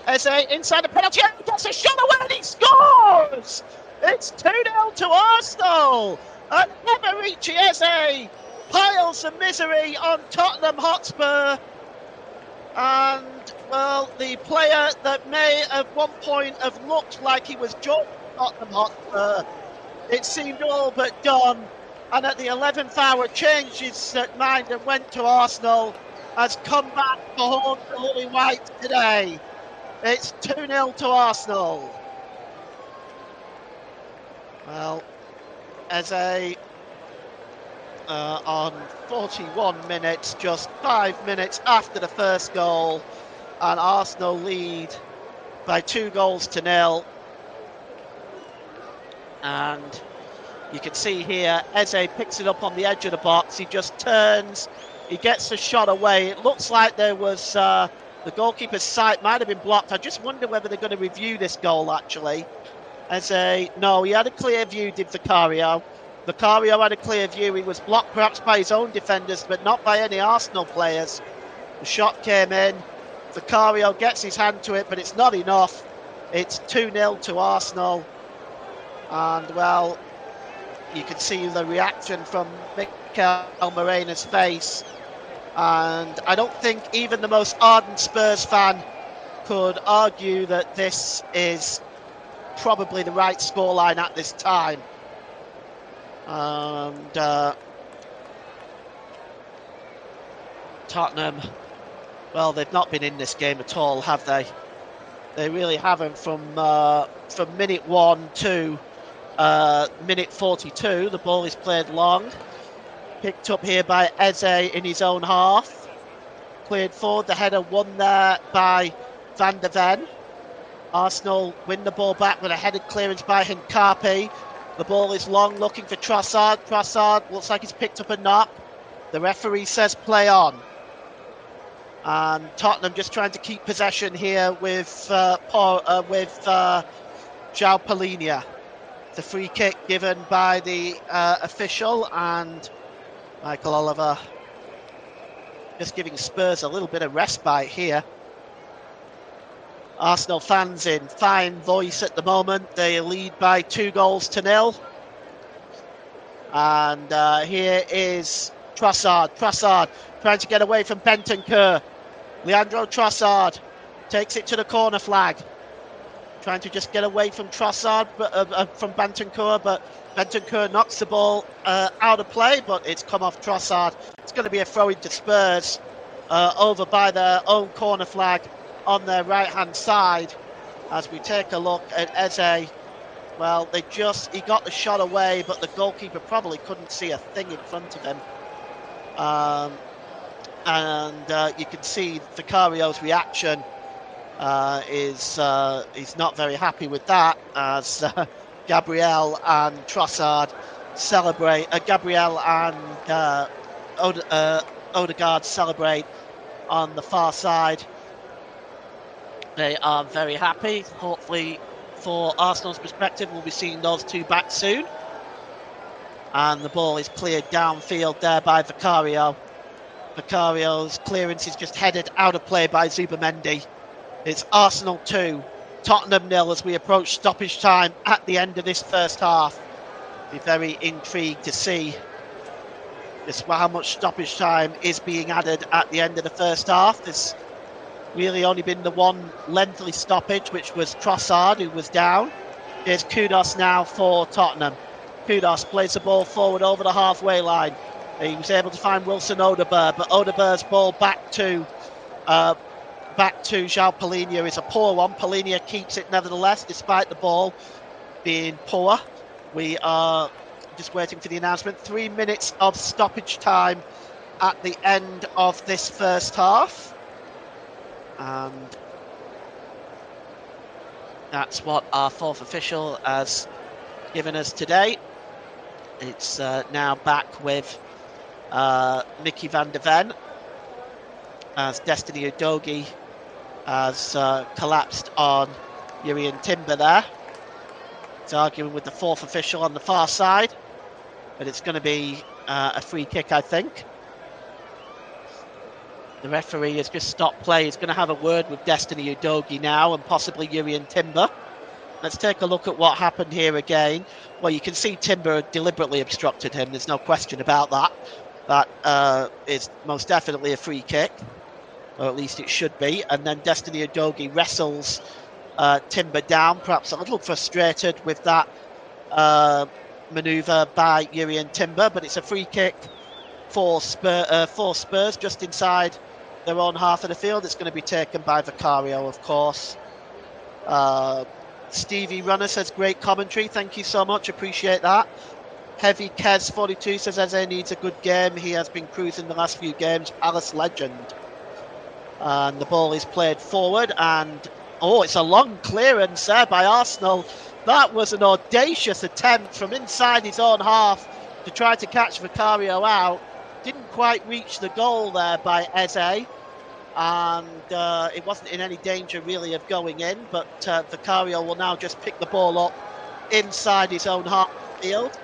Eze inside the penalty area. Gets a shot away and he scores! It's 2-0 to Arsenal. And Emeriche Eze piles the misery on Tottenham Hotspur. And, well, the player that may at one point have looked like he was joining Tottenham Hotspur, it seemed all but done. And at the 11th hour, changed his mind and went to Arsenal. Has come back for home to Lily White today. It's 2-0 to Arsenal. Well, Eze on 41 minutes, just 5 minutes after the first goal, and Arsenal lead by 2-0. And you can see here, Eze picks it up on the edge of the box. He just turns, he gets the shot away. It looks like there was the goalkeeper's sight might have been blocked. I just wonder whether they're going to review this goal, actually. No, he had a clear view, did Vicario. Vicario had a clear view. He was blocked perhaps by his own defenders, but not by any Arsenal players. The shot came in. Vicario gets his hand to it, but it's not enough. It's 2-0 to Arsenal. And, well, you can see the reaction from Mikel Morena's face. And I don't think even the most ardent Spurs fan could argue that this is probably the right scoreline at this time. And Tottenham, well, they've not been in this game at all, have they? They really haven't. From minute 1 to minute 42, the ball is played long. Picked up here by Eze in his own half. Cleared forward, the header won there by Van de Ven. Arsenal win the ball back with a headed clearance by Hincapi. The ball is long, looking for Trossard. Trossard looks like he's picked up a knock. The referee says play on. And Tottenham just trying to keep possession here with João Palhinha. The free kick given by the official, and Michael Oliver just giving Spurs a little bit of respite here. Arsenal fans in fine voice at the moment. They lead by 2-0. And here is Trossard. Trossard trying to get away from Bentancur. Leandro Trossard takes it to the corner flag. Trying to just get away from Trossard, from Bentancur, but Bentancur knocks the ball out of play, but it's come off Trossard. It's going to be a throw into Spurs over by their own corner flag on their right-hand side. As we take a look at Eze, well, he got the shot away, but the goalkeeper probably couldn't see a thing in front of him. And you can see Vicario's reaction he's not very happy with that, as Gabriel and Trossard celebrate. Gabriel and Odegaard celebrate on the far side. They are very happy. Hopefully, for Arsenal's perspective, we'll be seeing those two back soon. And the ball is cleared downfield there by Vicario. Vicario's clearance is just headed out of play by Zubamendi. It's Arsenal 2, Tottenham 0 as we approach stoppage time at the end of this first half. Be very intrigued to see just how much stoppage time is being added at the end of the first half. There's really only been the one lengthy stoppage, which was Trossard, who was down. Here's Kudus now for Tottenham. Kudus plays the ball forward over the halfway line. He was able to find Wilson Odegaard, but Odegaard's ball back to João Palhinha is a poor one. Palhinha keeps it nevertheless, despite the ball being poor. We are just waiting for the announcement. 3 minutes of stoppage time at the end of this first half. And that's what our fourth official has given us today. It's now back with Mickey van de Ven, as Destiny Udogie has collapsed on Jurrien Timber there. He's arguing with the fourth official on the far side, but it's going to be a free kick, I think. The referee has just stopped play. He's going to have a word with Destiny Udogie now, and possibly Jurrien Timber. Let's take a look at what happened here again. Well, you can see Timber deliberately obstructed him. There's no question about that. That is most definitely a free kick, or at least it should be. And then Destiny Udogie wrestles Timber down, perhaps a little frustrated with that manoeuvre by Jurrien Timber, but it's a free kick for Spurs just inside their own half of the field. It's going to be taken by Vicario, of course. Stevie Runner says great commentary. Thank you so much. Appreciate that. Heavy Kez 42 says Eze needs a good game. He has been cruising the last few games. Palace legend. And the ball is played forward, and it's a long clearance there by Arsenal. That was an audacious attempt from inside his own half to try to catch Vicario out. Didn't quite reach the goal there by Eze, and it wasn't in any danger really of going in, but Vicario will now just pick the ball up inside his own half field.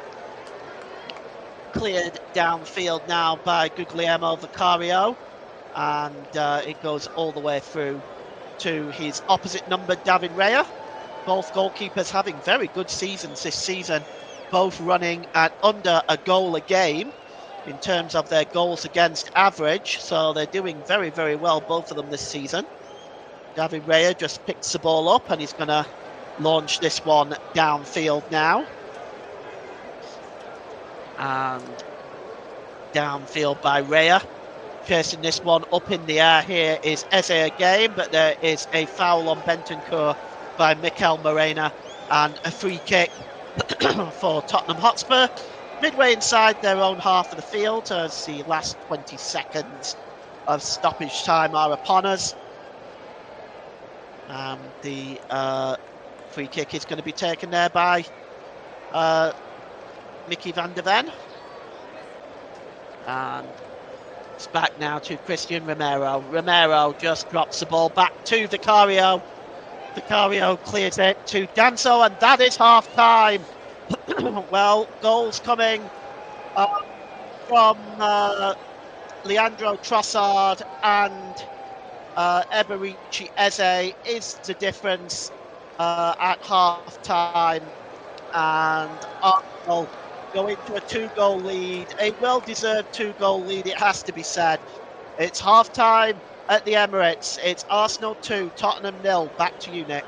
Cleared downfield now by Guglielmo Vicario, and it goes all the way through to his opposite number, David Raya. Both goalkeepers having very good seasons this season, both running at under a goal a game in terms of their goals against average, so they're doing very, very well, both of them this season. David Raya just picks the ball up and he's going to launch this one downfield now. And downfield by Raya. Chasing this one up in the air here is Eze again, but there is a foul on Bentancur by Mikel Morena and a free kick for Tottenham Hotspur. Midway inside their own half of the field as the last 20 seconds of stoppage time are upon us. The free kick is going to be taken there by Mickey van der Ven. And it's back now to Christian Romero. Romero just drops the ball back to Vicario. Vicario clears it to Danso, and that is half time. Well, goals coming from Leandro Trossard and Eberici Eze is the difference at half time, and Arsenal go into a 2-goal lead, a well-deserved 2-goal lead, it has to be said. It's half time at the Emirates. It's Arsenal 2, Tottenham 0. Back to you, Nick.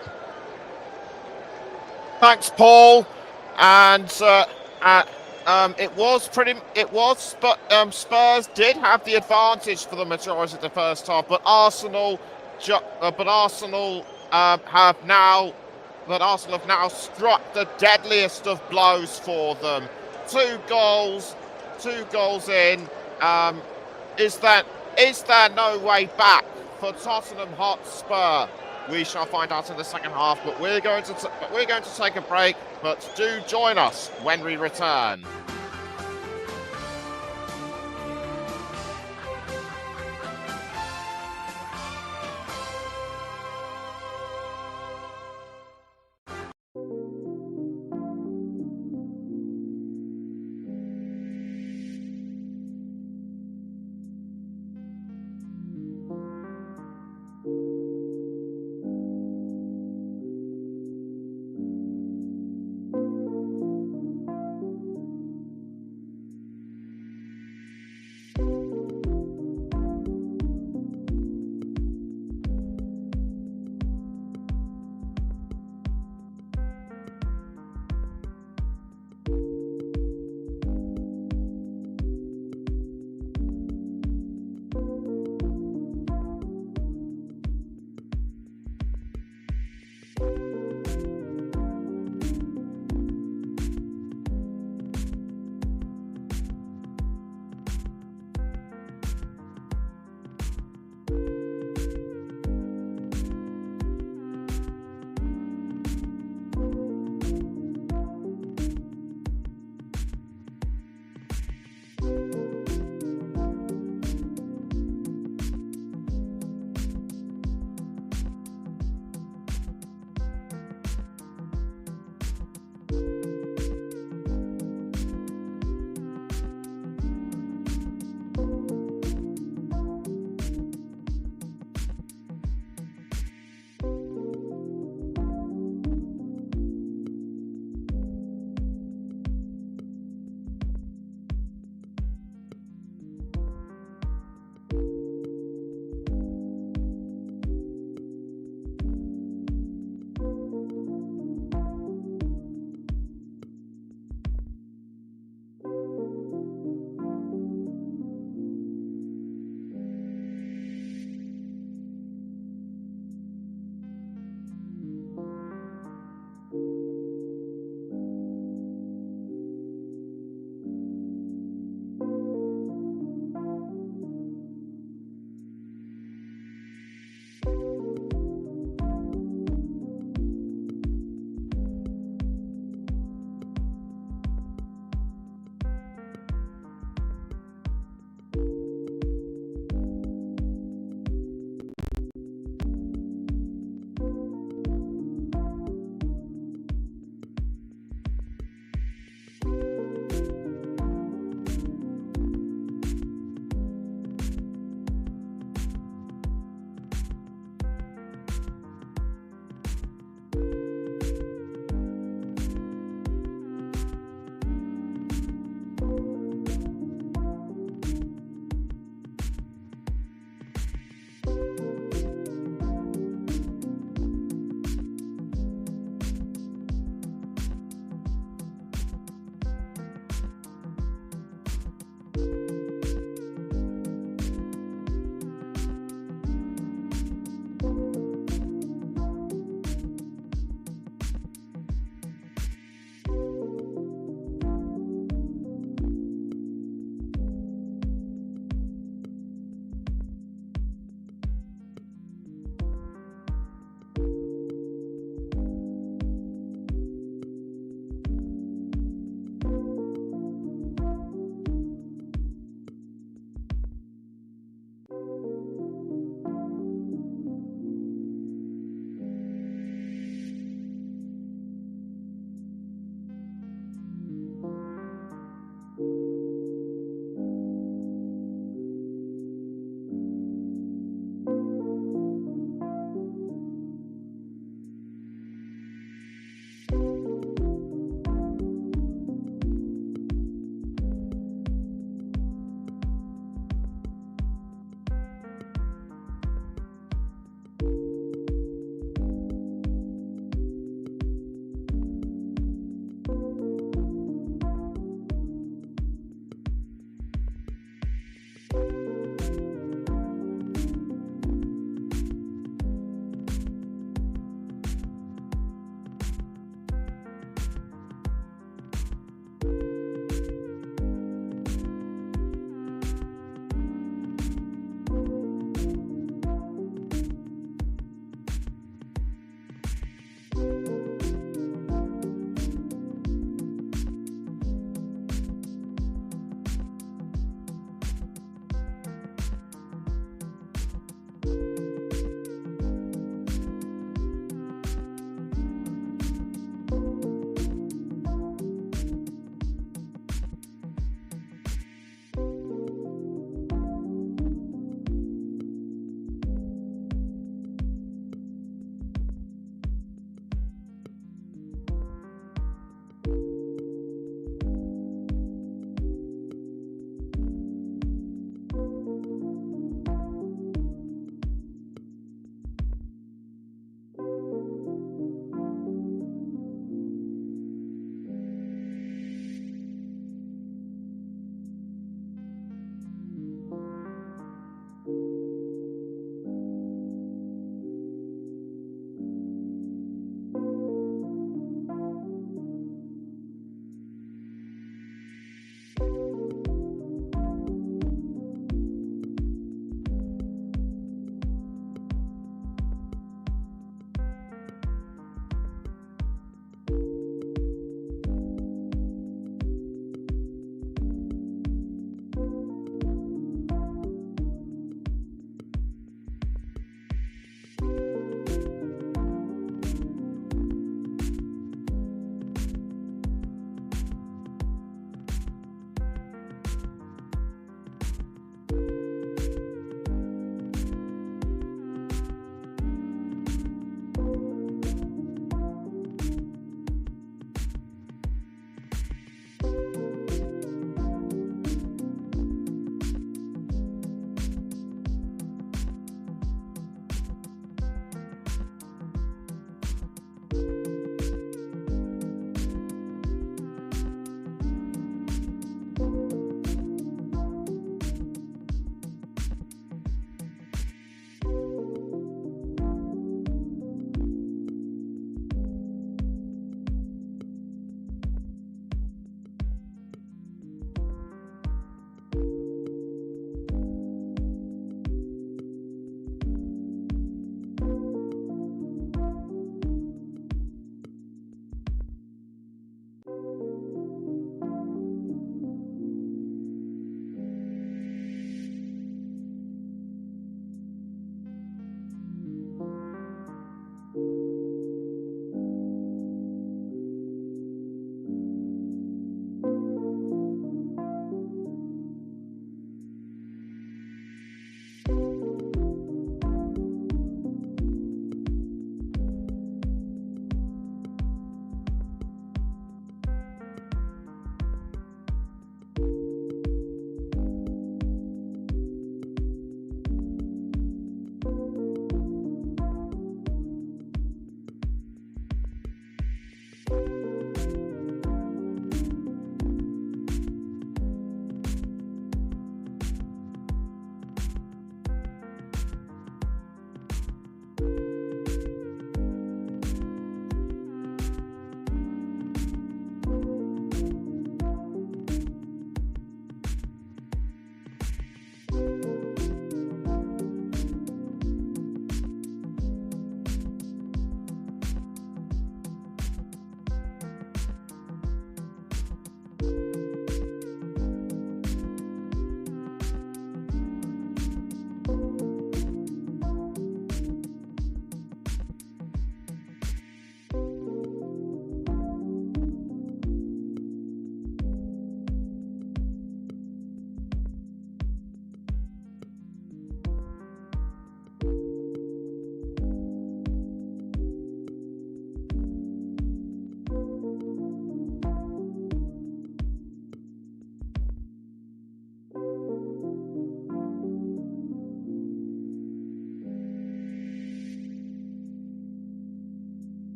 Thanks, Paul. And Spurs did have the advantage for the majority of the first half, but Arsenal have now struck the deadliest of blows for them. 2 goals in. Is there no way back for Tottenham Hotspur? We shall find out in the second half, but we're going to take a break. But do join us when we return.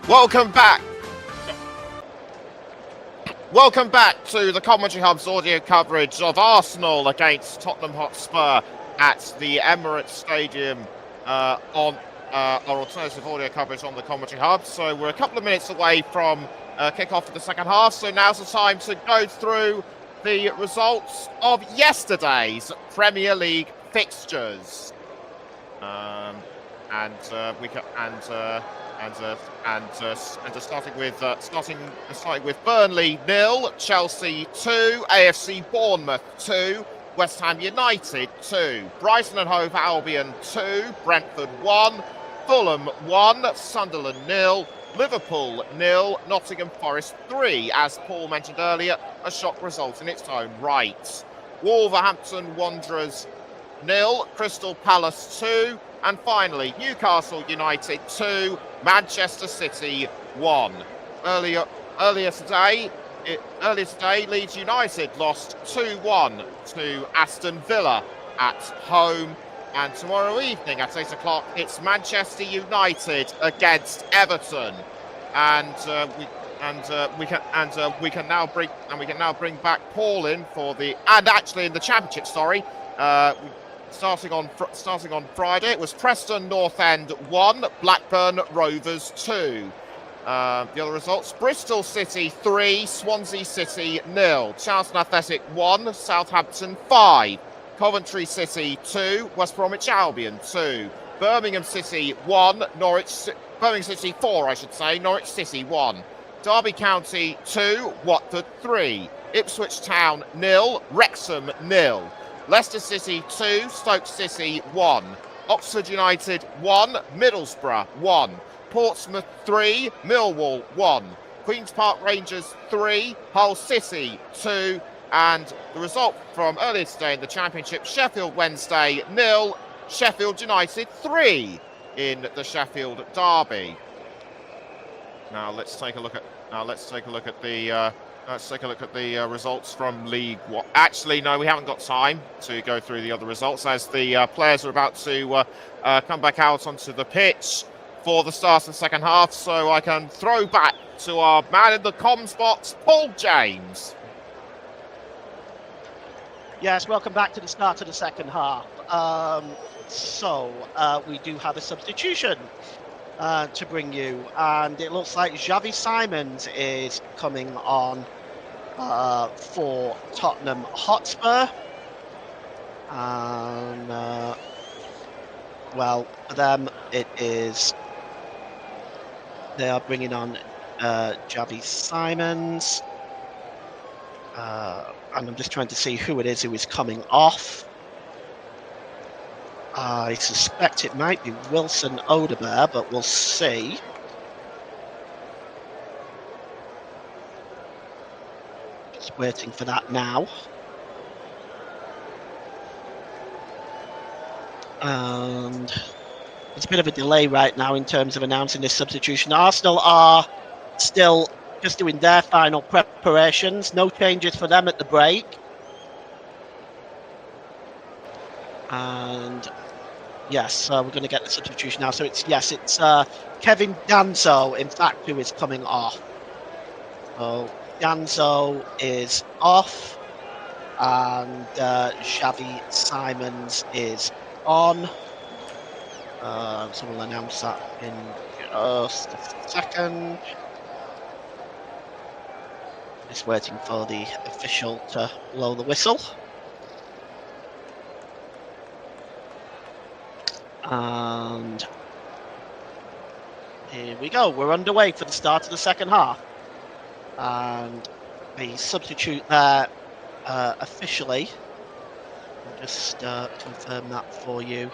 Welcome back. Welcome back to the Commentary Hub's audio coverage of Arsenal against Tottenham Hotspur at the Emirates Stadium on our alternative audio coverage on the Commentary Hub. So we're a couple of minutes away from kick-off of the second half, so now's the time to go through the results of yesterday's Premier League fixtures. Starting with Burnley 0, Chelsea 2, AFC Bournemouth 2, West Ham United 2, Brighton and Hove Albion 2, Brentford 1, Fulham 1, Sunderland 0, Liverpool 0, Nottingham Forest 3. As Paul mentioned earlier, a shock result in its own right. Wolverhampton Wanderers 0, Crystal Palace 2, and finally Newcastle United 2, Manchester City 1. Earlier today, Leeds United lost 2-1 to Aston Villa at home. And tomorrow evening at 8 o'clock, it's Manchester United against Everton, and we can now bring back Paul in for the in the Championship. Starting on Friday, it was Preston North End 1, Blackburn Rovers 2. The other results: Bristol City 3, Swansea City 0, Charlton Athletic 1, Southampton 5. Coventry City 2, West Bromwich Albion 2, Birmingham City 1, Birmingham City 4, Norwich City 1, Derby County 2, Watford 3, Ipswich Town 0, Wrexham 0, Leicester City 2, Stoke City 1, Oxford United 1, Middlesbrough 1, Portsmouth 3, Millwall 1, Queen's Park Rangers 3, Hull City 2. And the result from earlier today in the Championship: Sheffield Wednesday 0, Sheffield United 3 in the Sheffield derby. Now let's take a look at the results from League One. Actually, no, we haven't got time to go through the other results, as the players are about to come back out onto the pitch for the start of the second half. So I can throw back to our man in the comms box, Paul James. Yes, welcome back to the start of the second half. We do have a substitution to bring you, and it looks like Xavi Simons is coming on for Tottenham Hotspur. And for them it is, they are bringing on Xavi Simons. And I'm just trying to see who it is who is coming off. I suspect it might be Wilson Odegaard, but we'll see. Just waiting for that now. And there's a bit of a delay right now in terms of announcing this substitution. Arsenal are still just doing their final preparations. No changes for them at the break. And yes, we're going to get the substitution now. So it's Kevin Danso, in fact, who is coming off. So Danso is off, and Xavi Simons is on. So we'll announce that in just a second. Just waiting for the official to blow the whistle. And here we go. We're underway for the start of the second half. And the substitute there officially. I'll just confirm that for you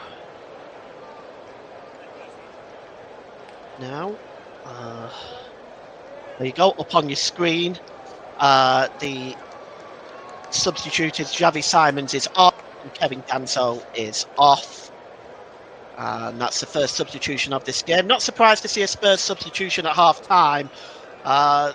now. There you go, up on your screen. The substitute is Xavi Simons is on, and Kevin Danso is off. And that's the first substitution of this game. Not surprised to see a Spurs substitution at half time.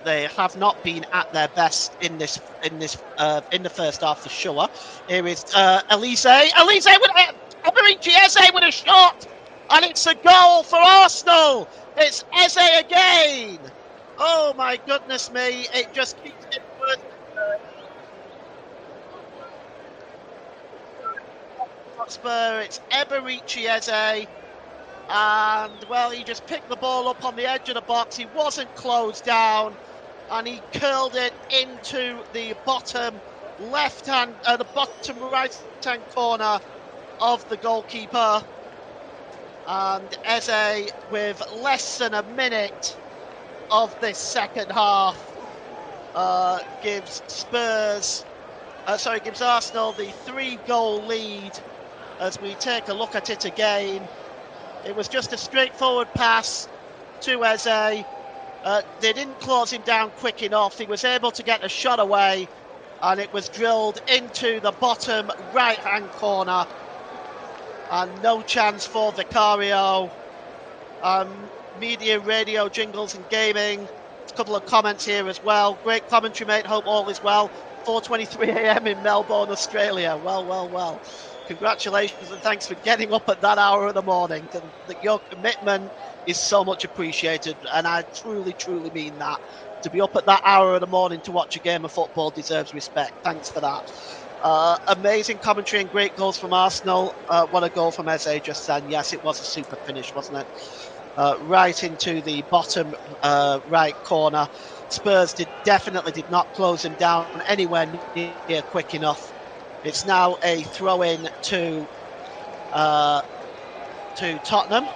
They have not been at their best in the first half for sure. Here is Elise with Chiesa with a shot, and it's a goal for Arsenal. It's Eze again. Oh my goodness me, it just keeps getting worse. Hotspur, it's Eberici Eze, and well, he just picked the ball up on the edge of the box. He wasn't closed down, and he curled it into the bottom left-hand, the bottom right-hand corner of the goalkeeper. And Eze, with less than a minute of this second half, gives Arsenal the 3-goal lead. As we take a look at it again, it was just a straightforward pass to Eze. They didn't close him down quick enough. He was able to get a shot away, and it was drilled into the bottom right-hand corner. And no chance for Vicario. Media, radio, jingles and gaming. A couple of comments here as well. Great commentary, mate. Hope all is well. 4:23 a.m. in Melbourne, Australia. Well. Congratulations and thanks for getting up at that hour of the morning. Your commitment is so much appreciated, and I truly mean that. To be up at that hour of the morning to watch a game of football deserves respect. Thanks for that. Amazing commentary and great goals from Arsenal. What a goal from Eze just then. Yes, it was a super finish, wasn't it? Right into the bottom right corner. Spurs definitely did not close him down anywhere near quick enough. It's now a throw-in to Tottenham,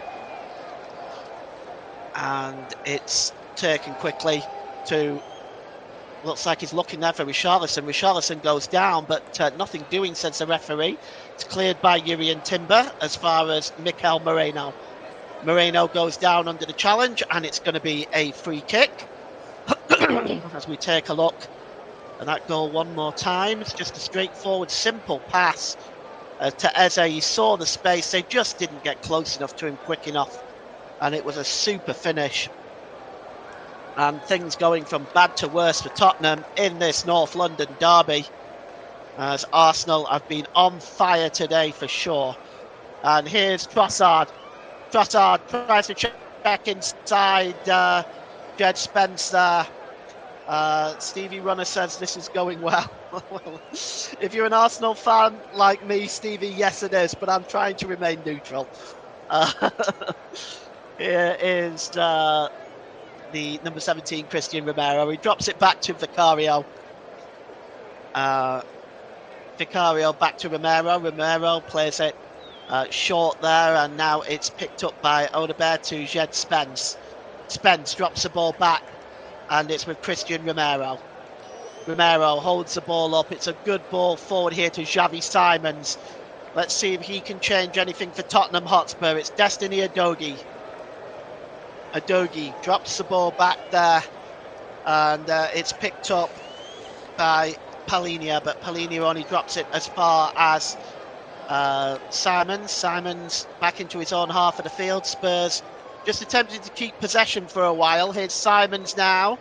and it's taken quickly to. Looks like he's looking there for Richarlison. Richarlison goes down, but nothing doing, says the referee. It's cleared by Jurrien Timber as far as Mikel Moreno. Moreno goes down under the challenge, and it's going to be a free kick. As we take a look at that goal one more time, it's just a straightforward, simple pass to Eze. He saw the space. They just didn't get close enough to him quick enough, and it was a super finish. And things going from bad to worse for Tottenham in this North London derby, as Arsenal have been on fire today for sure. And here's Trossard. Trossard tries to check inside Jed Spence there. Stevie Runner says this is going well. Well, if you're an Arsenal fan like me, Stevie, yes it is, but I'm trying to remain neutral. Here is the number 17, Christian Romero. He drops it back to Vicario. Vicario back to Romero. Romero plays it short there, and now it's picked up by Odegaard to Jed Spence. Spence drops the ball back, and it's with Christian Romero. Romero holds the ball up. It's a good ball forward here to Xavi Simons. Let's see if he can change anything for Tottenham Hotspur. It's Destiny Udogie. Udogie drops the ball back there, and it's picked up by Palhinha, but Palhinha only drops it as far as Simons. Simons back into his own half of the field. Spurs just attempted to keep possession for a while. Here's Simons now.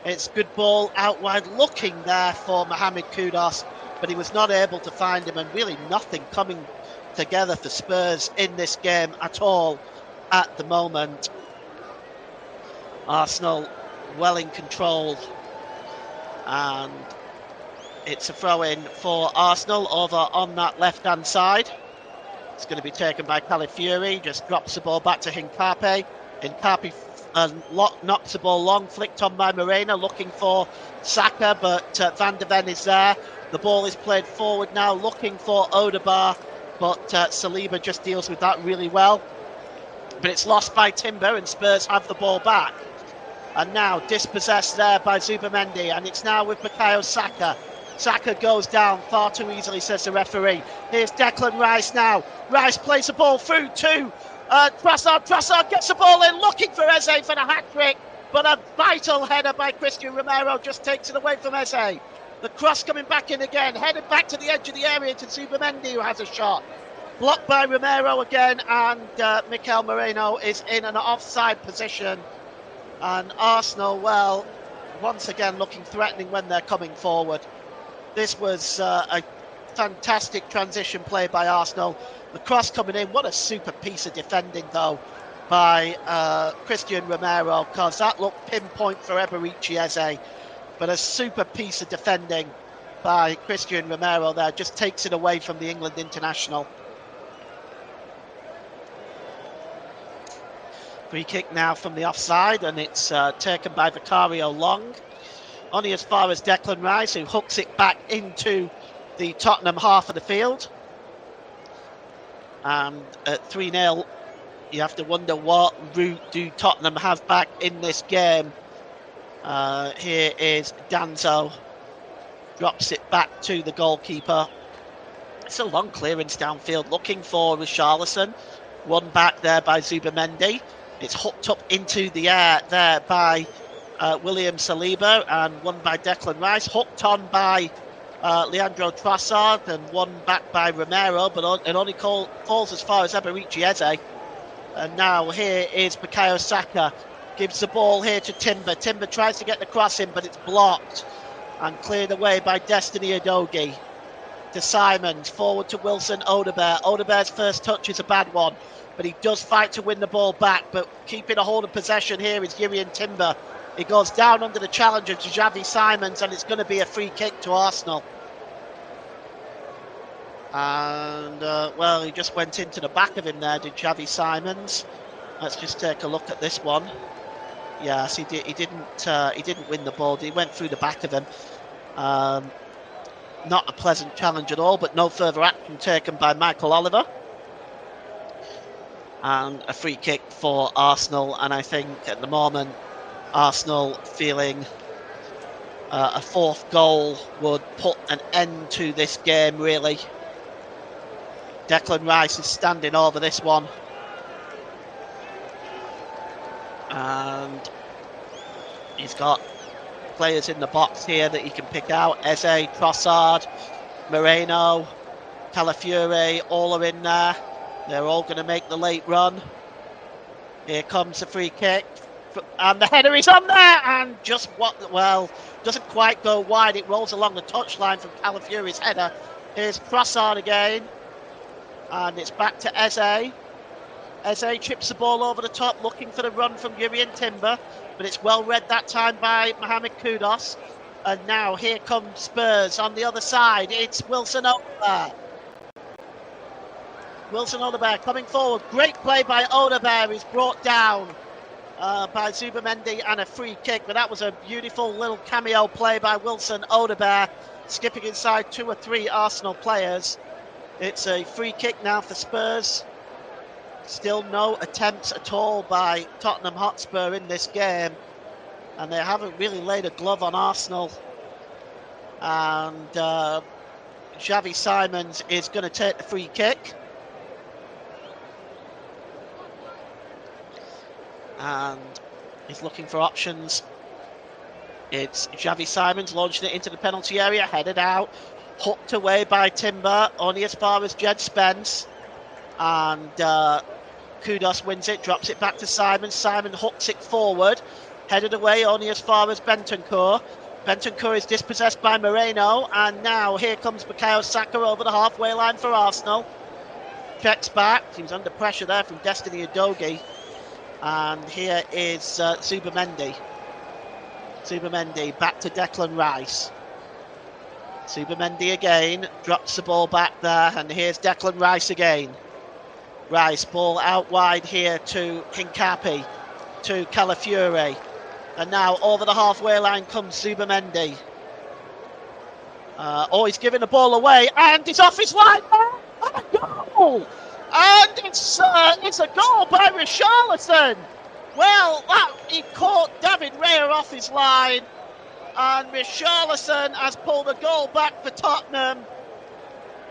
It's good ball out wide, looking there for Mohamed Kudus, but he was not able to find him, and really nothing coming together for Spurs in this game at all at the moment. Arsenal well in control, and it's a throw-in for Arsenal over on that left-hand side. It's going to be taken by Calafiori, just drops the ball back to Hincapié. Hincapié knocks the ball long, flicked on by Moreno, looking for Saka, but Van de Ven is there. The ball is played forward now, looking for Odegaard, but Saliba just deals with that really well. But it's lost by Timber, and Spurs have the ball back. And now dispossessed there by Zubimendi, and it's now with Bukayo Saka. Saka goes down far too easily, says the referee. Here's Declan Rice now. Rice plays the ball through to Trossard. Trossard gets the ball in, looking for Eze for the hat-trick, but a vital header by Christian Romero just takes it away from Eze. The cross coming back in again, headed back to the edge of the area to Zubimendi, who has a shot. Blocked by Romero again, and Mikel Moreno is in an offside position. And Arsenal, well, once again looking threatening when they're coming forward. This was a fantastic transition play by Arsenal. The cross coming in, what a super piece of defending though by Christian Romero, because that looked pinpoint for Emirates Eze. But a super piece of defending by Christian Romero there, just takes it away from the England international. Free kick now from the offside, and it's taken by Vicario Long. Only as far as Declan Rice, who hooks it back into the Tottenham half of the field. And at 3-0, you have to wonder what route do Tottenham have back in this game. Here is Danzo, drops it back to the goalkeeper. It's a long clearance downfield, looking for Richarlison. One back there by Zubamendi. It's hooked up into the air there by William Saliba, and one by Declan Rice. Hooked on by Leandro Trossard, and one back by Romero, but it only falls as far as Emirates Eze. And now here is Bukayo Saka. Gives the ball here to Timber. Timber tries to get the cross in, but it's blocked and cleared away by Destiny Udogie. To Simons, forward to Wilson Odegaard. Odegaard's first touch is a bad one, but he does fight to win the ball back. But keeping a hold of possession here is Jurrien Timber. He goes down under the challenge of Xavi Simons, and it's going to be a free kick to Arsenal. And, well, he just went into the back of him there, did Xavi Simons. Let's just take a look at this one. Yes, he didn't win the ball. He went through the back of him. Not a pleasant challenge at all, but no further action taken by Michael Oliver. And a free kick for Arsenal. And I think at the moment, Arsenal feeling a fourth goal would put an end to this game, really. Declan Rice is standing over this one. And he's got players in the box here that he can pick out. Eze, Trossard, Moreno, Calafiore, all are in there. They're all going to make the late run. Here comes the free kick. And the header is on there, and just doesn't quite go wide. It rolls along the touchline from Calafiore's header. Here's Trossard again, and it's back to Eze. Eze chips the ball over the top, looking for the run from Jurrien Timber, but it's well read that time by Mohamed Kudus. And now here comes Spurs on the other side. It's Wilson Odegaard. Wilson Odegaard coming forward. Great play by Odegaard. He's brought down by Zubamendi, and a free kick. But that was a beautiful little cameo play by Wilson Odegaard, skipping inside 2 or 3 Arsenal players. It's a free kick now for Spurs. Still no attempts at all by Tottenham Hotspur in this game, and they haven't really laid a glove on Arsenal. And Xavi Simons is going to take the free kick. And he's looking for options. It's Xavi Simons launching it into the penalty area, headed out, hooked away by Timber, only as far as Jed Spence. And Kudus wins it, drops it back to Simon. Simon hooks it forward, headed away only as far as Bentancur. Bentancur is dispossessed by Moreno, and now here comes Bukayo Saka over the halfway line for Arsenal. Checks back, he was under pressure there from Destiny Udogie. And here is Zubamendi. Zubamendi back to Declan Rice. Zubamendi again, drops the ball back there, and here's Declan Rice again. Rice, ball out wide here to Hincapi, to Calafiore. And now over the halfway line comes Zubamendi. He's giving the ball away, and it's off his line. Oh, a goal! And it's a goal by Richarlison. Well, he caught David Raya off his line, and Richarlison has pulled a goal back for Tottenham.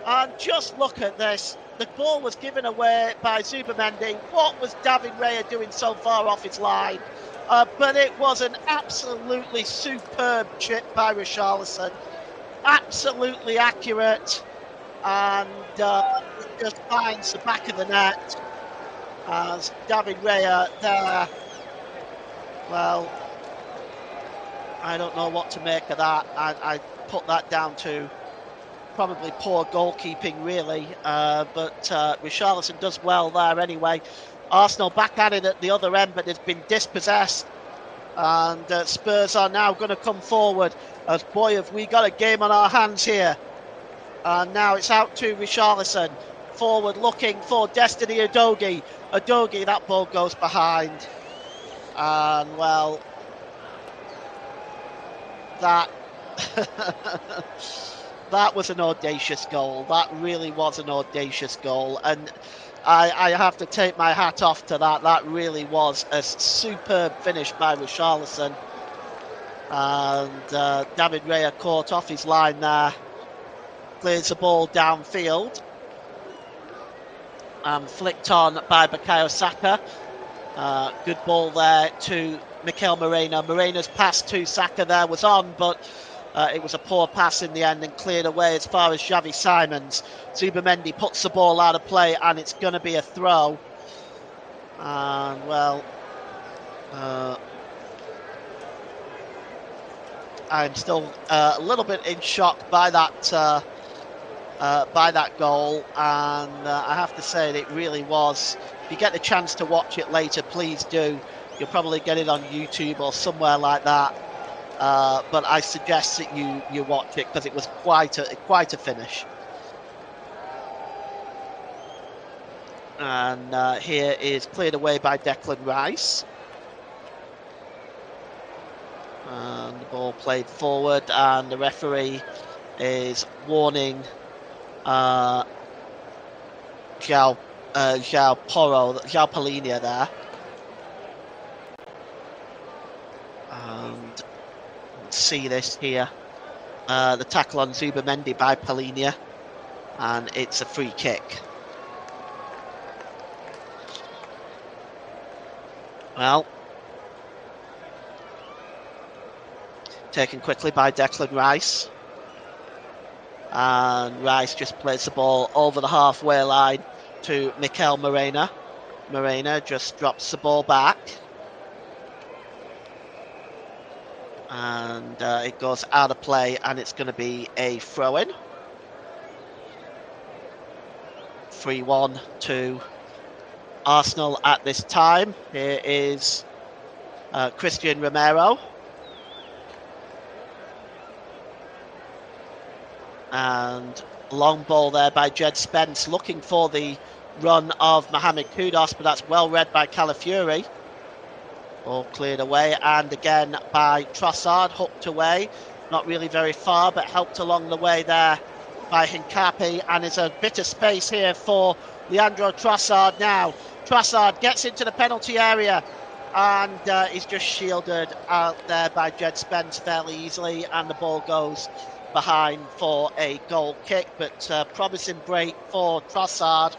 And just look at this. The ball was given away by Zubamendi. What was David Raya doing so far off his line? But it was an absolutely superb chip by Richarlison. Absolutely accurate. And it just finds the back of the net as David Raya there. Well, I don't know what to make of that. I put that down to probably poor goalkeeping, really. But Richarlison does well there anyway. Arsenal back at it at the other end, but it's been dispossessed. And Spurs are now going to come forward. As boy, have we got a game on our hands here. And now it's out to Richarlison. Forward looking for Destiny Udogie. Udogie, that ball goes behind. And well, that that was an audacious goal. That really was an audacious goal. And I have to take my hat off to that. That really was a superb finish by Richarlison. And David Raya caught off his line there. Clears the ball downfield. Flicked on by Bukayo Saka. Good ball there to Mikel Merino. Merino's pass to Saka there was on, but it was a poor pass in the end and cleared away as far as Xavi Simons. Zubimendi puts the ball out of play and it's going to be a throw. And well, I'm still a little bit in shock by that goal, and I have to say that it really was. If you get the chance to watch it later, please do. You'll probably get it on YouTube or somewhere like that. But I suggest that you watch it because it was quite a finish. And here is cleared away by Declan Rice. And the ball played forward, and the referee is warning João Palhinha there. And see this here, the tackle on Zubimendi by Palhinha, and it's a free kick. Well, taken quickly by Declan Rice, and Rice just plays the ball over the halfway line to Mikel Merino. Merino just drops the ball back, and it goes out of play, and it's going to be a throw-in. 3-1 to Arsenal at this time. Here is Christian Romero. And long ball there by Jed Spence, looking for the run of Mohamed Kudus, but that's well read by Calafiori. All cleared away, and again by Trossard, hooked away. Not really very far, but helped along the way there by Hincapi. And there's a bit of space here for Leandro Trossard now. Trossard gets into the penalty area, and he's just shielded out there by Jed Spence fairly easily, and the ball goes behind for a goal kick, but promising break for Trossard.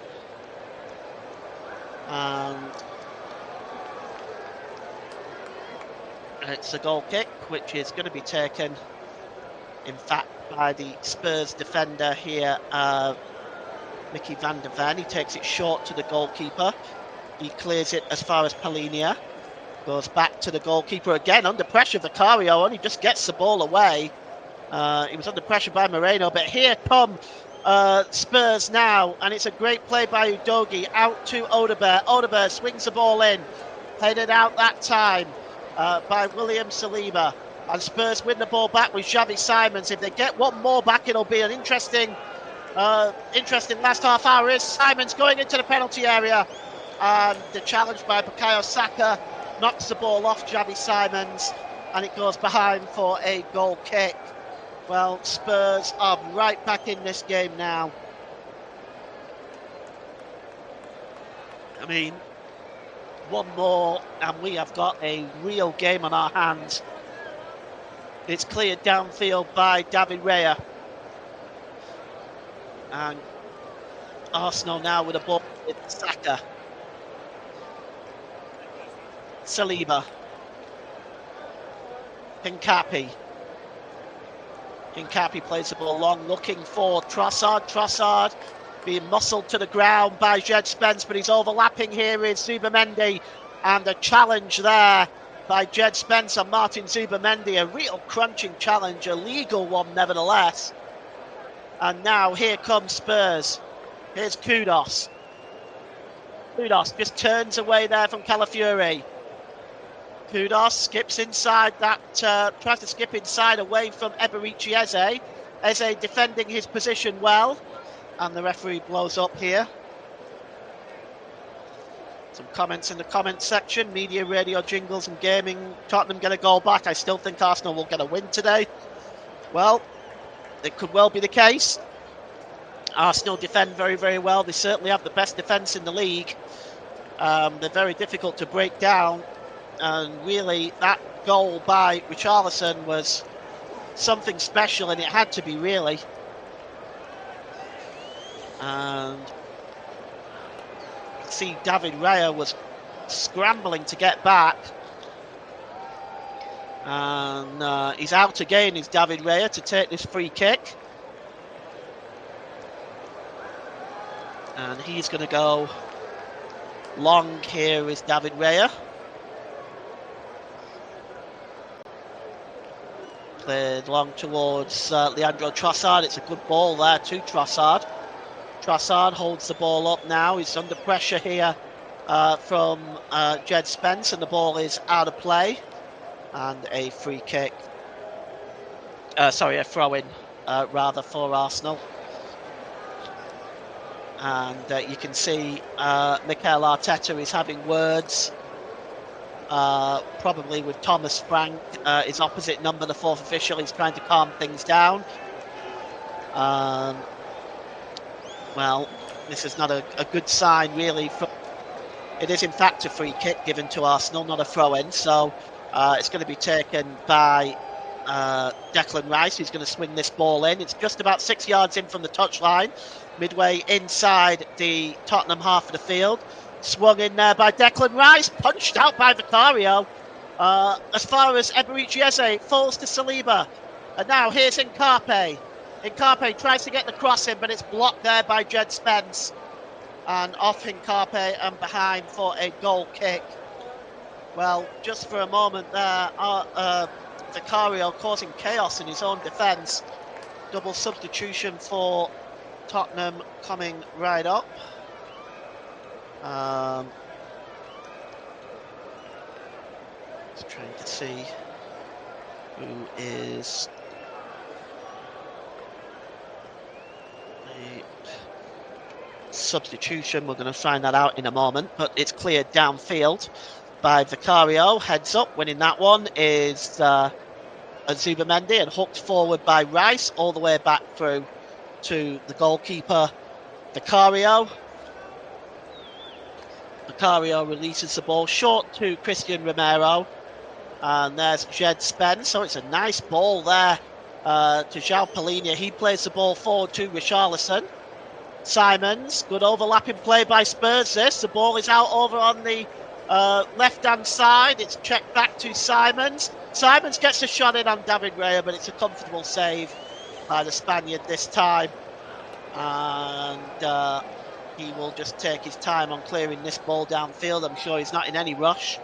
And it's a goal kick, which is going to be taken, in fact, by the Spurs defender here, Mickey van der Ven. He takes it short to the goalkeeper. He clears it as far as Palhinha. Goes back to the goalkeeper again, under pressure. Vicario only just gets the ball away. He was under pressure by Moreno, but here come Spurs now, and it's a great play by Udogie out to Odegaard. Odegaard swings the ball in, headed out that time by William Saliba, and Spurs win the ball back with Xavi Simons. If they get one more back, it'll be an interesting last half hour. Is Simons going into the penalty area, and the challenge by Bukayo Saka knocks the ball off Xavi Simons, and it goes behind for a goal kick. Well, Spurs are right back in this game now. I mean, one more and we have got a real game on our hands. It's cleared downfield by David Raya. And Arsenal now with a ball with Saka. Saliba. Hincapi. Hincapi plays the ball long, looking for Trossard. Trossard being muscled to the ground by Jed Spence, but he's overlapping here is Zubimendi, and a challenge there by Jed Spence and Martin Zubimendi. A real crunching challenge, a legal one nevertheless. And now here comes Spurs. Here's Kudus. Kudus just turns away there from Calafiori. Kudus skips inside that, tries to skip inside away from Eberici Eze. Eze defending his position well. And the referee blows up here. Some comments in the comments section. Media, radio, jingles and gaming. Tottenham get a goal back. I still think Arsenal will get a win today. Well, it could well be the case. Arsenal defend very, very well. They certainly have the best defence in the league. They're very difficult to break down. And really, that goal by Richarlison was something special, and it had to be, really. And you can see David Raya was scrambling to get back. And he's out again, is David Raya, to take this free kick. And he's going to go long here, is David Raya. Played long towards Leandro Trossard. It's a good ball there to Trossard. Trossard holds the ball up now. He's under pressure here from Jed Spence, and the ball is out of play. And a free kick. A throw-in, rather, for Arsenal. And you can see Mikel Arteta is having words, probably with Thomas Frank, his opposite number, the fourth official. He's trying to calm things down. Well, this is not a good sign, really. It is, in fact, a free kick given to Arsenal, not a throw-in. So it's going to be taken by Declan Rice, who's going to swing this ball in. It's just about 6 yards in from the touchline, midway inside the Tottenham half of the field. Swung in there by Declan Rice, punched out by Vicario. As far as Eberici Eze, falls to Saliba. And now here's Nkape. Nkape tries to get the cross in, but it's blocked there by Jed Spence. And off Nkape and behind for a goal kick. Well, just for a moment there, Vicario causing chaos in his own defence. Double substitution for Tottenham coming right up. Just trying to see who is the substitution. We're going to find that out in a moment, but it's cleared downfield by Vicario. Heads up, winning that one is Zubamendi, and hooked forward by Rice all the way back through to the goalkeeper, Vicario. Vicario releases the ball short to Christian Romero, and there's Jed Spence. So it's a nice ball there to João Palhinha. He plays the ball forward to Richarlison. Simons, good overlapping play by Spurs. The ball is out over on the left-hand side. It's checked back to Simons. Simons gets a shot in on David Raya, but it's a comfortable save by the Spaniard this time. And he will just take his time on clearing this ball downfield. I'm sure he's not in any rush.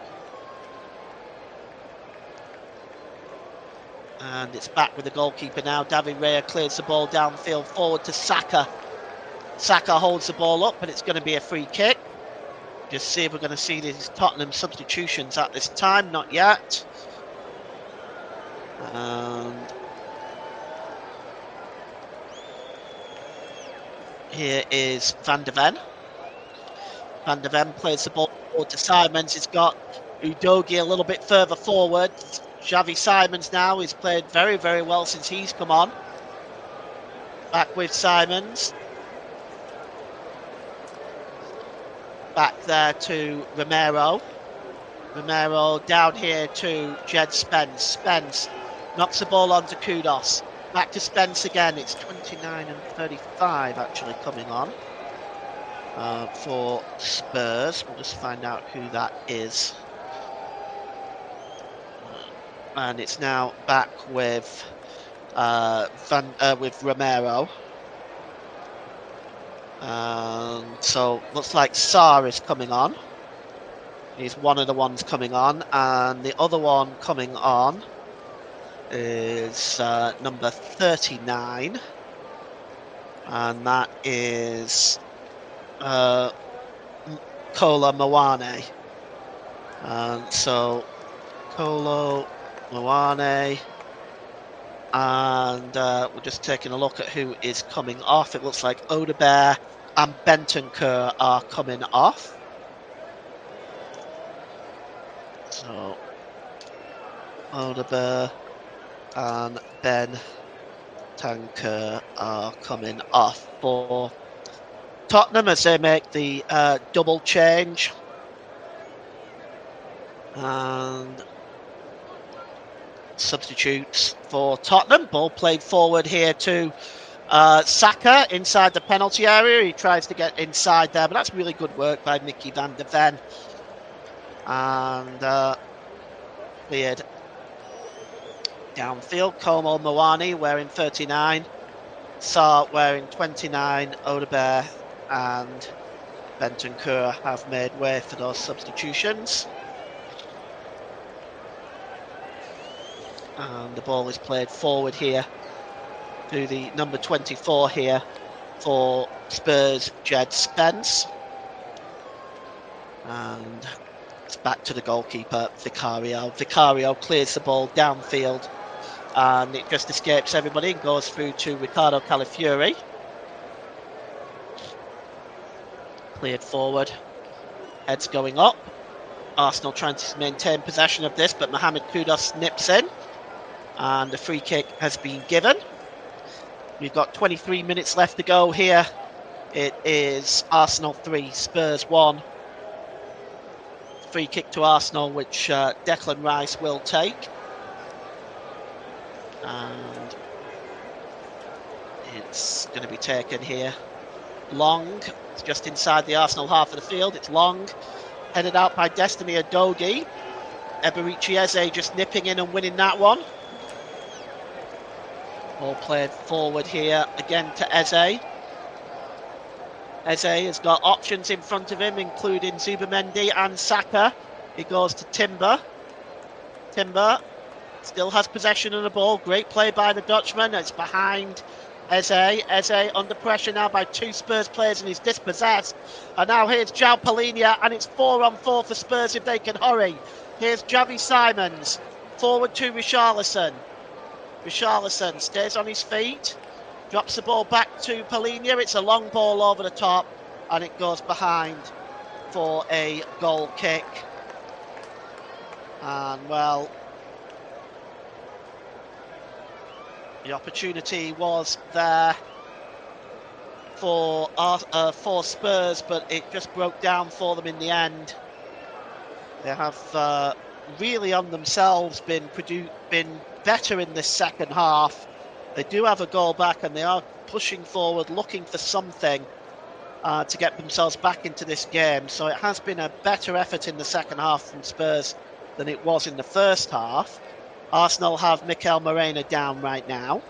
And it's back with the goalkeeper now. David Raya clears the ball downfield forward to Saka. Saka holds the ball up, but it's going to be a free kick. Just see if we're going to see these Tottenham substitutions at this time. Not yet. And here is Van de Ven. Van de Ven plays the ball forward to Simons. He's got Udogie a little bit further forward. Xavi Simons now. He's played very, very well since he's come on. Back with Simons. Back there to Romero. Romero down here to Jed Spence. Spence knocks the ball onto Kudus. Back to Spence again. It's 29 and 35 actually coming on for Spurs. We'll just find out who that is. And it's now back with Romero. So looks like Sarr is coming on. He's one of the ones coming on, and the other one coming on is number 39. and that is Kola Mawane. And so Kolo Mawane, and we're just taking a look at who is coming off. It looks like Odegaard and Bentancur are coming off. So Odegaard and Bentancur are coming off for Tottenham as they make the double change. And substitutes for Tottenham. Ball played forward here to Saka inside the penalty area. He tries to get inside there, but that's really good work by Mickey van der Ven. And cleared downfield. Como Moani wearing 39. Sarr wearing 29. Odegaard and Bentancur have made way for those substitutions. And the ball is played forward here to the number 24 here for Spurs, Jed Spence. And it's back to the goalkeeper, Vicario. Vicario clears the ball downfield and it just escapes everybody and goes through to Riccardo Calafiori. Cleared forward. Heads going up. Arsenal trying to maintain possession of this, but Mohamed Kudus nips in. And the free kick has been given. We've got 23 minutes left to go here. It is Arsenal 3, Spurs 1. Free kick to Arsenal, which Declan Rice will take. And it's going to be taken here. Long. It's just inside the Arsenal half of the field. It's long. Headed out by Destiny Udogie. Eberechi Eze just nipping in and winning that one. Ball played forward here again to Eze. Eze has got options in front of him, including Zubamendi and Saka. He goes to Timber. Timber still has possession of the ball. Great play by the Dutchman. It's behind Eze. Eze under pressure now by two Spurs players and he's dispossessed. And now here's João Palhinha and it's 4-on-4 for Spurs if they can hurry. Here's Javi Simons. Forward to Richarlison. Richarlison stays on his feet, drops the ball back to Palhinha. It's a long ball over the top and it goes behind for a goal kick. And well, the opportunity was there for Spurs, but it just broke down for them in the end. They have really on themselves been better in this second half. They do have a goal back and they are pushing forward, looking for something to get themselves back into this game. So it has been a better effort in the second half from Spurs than it was in the first half. Arsenal have Mikel Moreno down right now.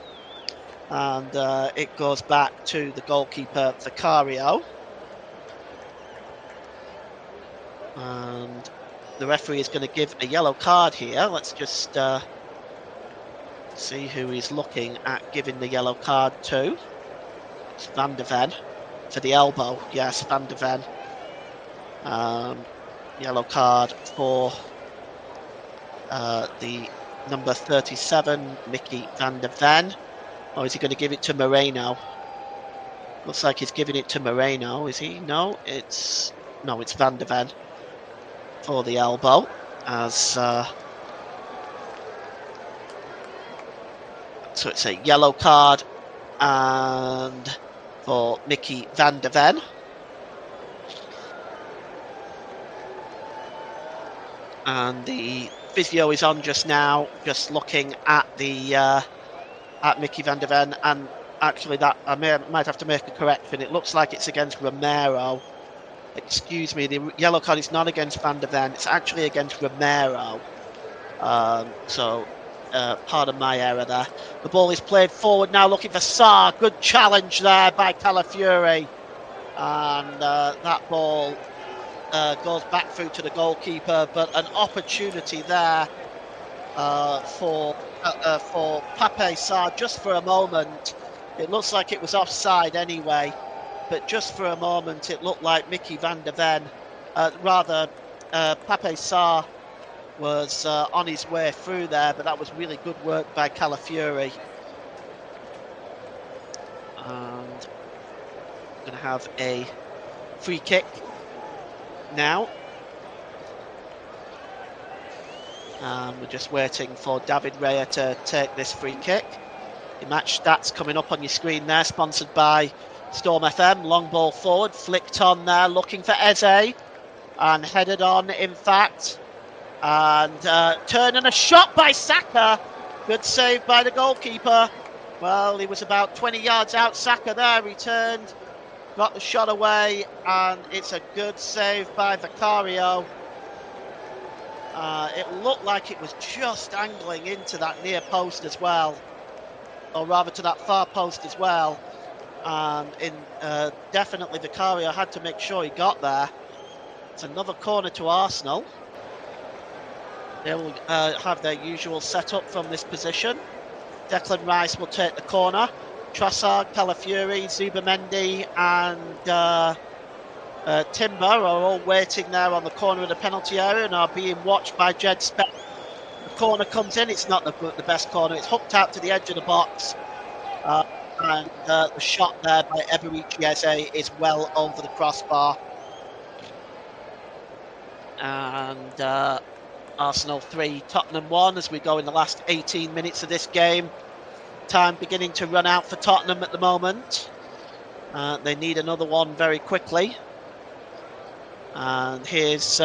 And it goes back to the goalkeeper, Vicario. And the referee is going to give a yellow card here. Let's just see who he's looking at giving the yellow card to. It's Van der Ven for the elbow. Yes, Van der Ven. Yellow card for the number 37, Mickey van der Ven. Or is he going to give it to Moreno? Looks like he's giving it to Moreno. Is he? No, it's Van der Ven for the elbow. As so it's a yellow card and for Mickey van der Ven. And the physio is on just now, just looking at the at Mickey van der Ven, and actually that I might have to make a correction. It looks like it's against Romero. Excuse me, the yellow card is not against Van der Ven, it's actually against Romero. Pardon my error there. The ball is played forward now, looking for Sarr. Good challenge there by Calafiori. And that ball goes back through to the goalkeeper, but an opportunity there for Pape Sarr just for a moment. It looks like it was offside anyway, but just for a moment it looked like Mickey van der Ven, Pape Sarr was on his way through there, but that was really good work by Calafiori. And we're going to have a free kick now. And we're just waiting for David Raya to take this free kick. The match stats coming up on your screen there, sponsored by Storm FM. Long ball forward, flicked on there, looking for Eze, and headed on, in fact. And turn and a shot by Saka. Good save by the goalkeeper. Well, he was about 20 yards out, Saka there. He turned, got the shot away, and it's a good save by Vicario. It looked like it was just angling into that near post as well, or rather to that far post as well. And definitely Vicario had to make sure he got there. It's another corner to Arsenal. They'll have their usual setup from this position. Declan Rice will take the corner. Trossard, Calafiori, Zubamendi and Timber are all waiting there on the corner of the penalty area and are being watched by Jed Spence. The corner comes in, it's not the best corner, it's hooked out to the edge of the box. And the shot there by Eberechi Eze is well over the crossbar. And Arsenal 3, Tottenham 1 as we go in the last 18 minutes of this game. Time beginning to run out for Tottenham at the moment. They need another one very quickly. And here's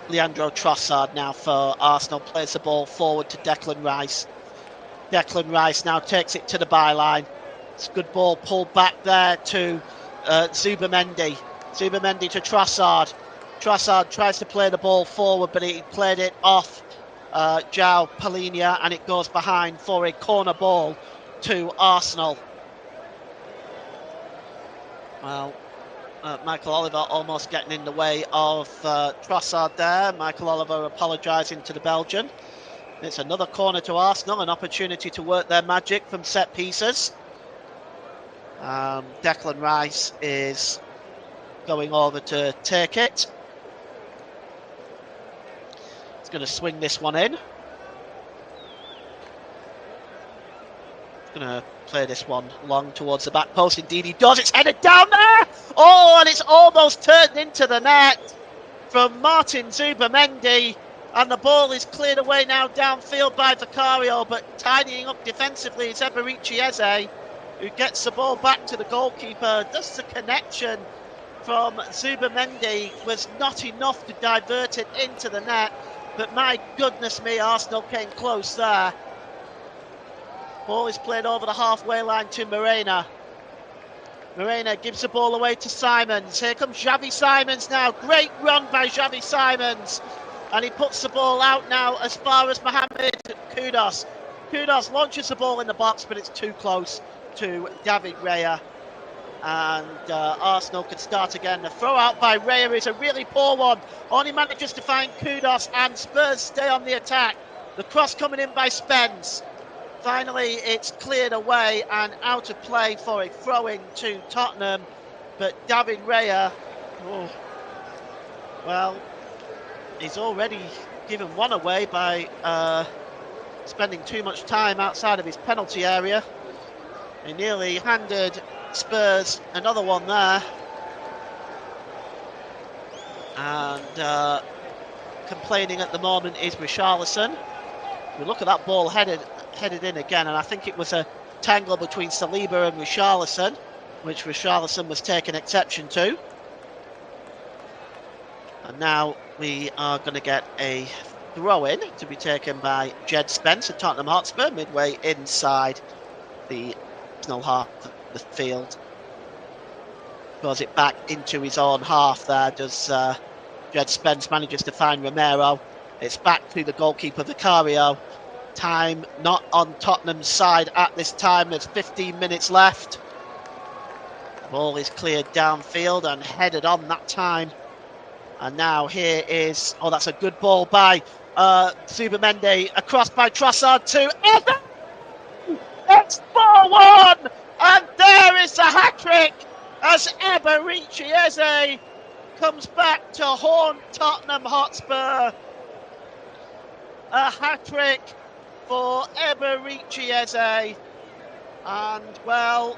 Leandro Trossard now for Arsenal, plays the ball forward to Declan Rice. Declan Rice now takes it to the byline. It's a good ball pulled back there to Zubamendi. Zubamendi to Trossard. Trossard tries to play the ball forward, but he played it off João Palhinha, and it goes behind for a corner ball to Arsenal. Well, Michael Oliver almost getting in the way of Trossard there. Michael Oliver apologising to the Belgian. It's another corner to Arsenal, an opportunity to work their magic from set pieces. Declan Rice is going over to take it. He's going to swing this one in. He's going to play this one long towards the back post. Indeed he does. It's headed down there. Oh, and it's almost turned into the net from Martin Zubamendi. And the ball is cleared away now downfield by Vicario, but tidying up defensively is Eberechi Eze, who gets the ball back to the goalkeeper. Just the connection from Zubamendi was not enough to divert it into the net, but my goodness me, Arsenal came close there. Ball is played over the halfway line to Morena. Morena gives the ball away to Simons. Here comes Xavi Simons now. Great run by Xavi Simons. And he puts the ball out now as far as Mohamed Kudus. Kudus launches the ball in the box, but it's too close to David Raya. And Arsenal could start again. The throw out by Raya is a really poor one. Only manages to find Kudus, and Spurs stay on the attack. The cross coming in by Spence. Finally, it's cleared away and out of play for a throw-in to Tottenham. But David Raya, well, he's already given one away by spending too much time outside of his penalty area. He nearly handed Spurs another one there. And complaining at the moment is Richarlison. We look at that ball headed in again, and I think it was a tangle between Saliba and Richarlison, which Richarlison was taking exception to. And now we are going to get a throw-in to be taken by Jed Spence at Tottenham Hotspur, midway inside the Arsenal half of the field. Throws it back into his own half there, does Jed Spence, manages to find Romero. It's back to the goalkeeper Vicario. Time not on Tottenham's side at this time. There's 15 minutes left. The ball is cleared downfield and headed on that time. And now here is, oh, that's a good ball by Zubamendi, across by Trossard to Eze! It's 4-1, and there is the hat-trick as Emirates Stadium comes back to haunt Tottenham Hotspur. A hat-trick for Emirates Stadium, and well,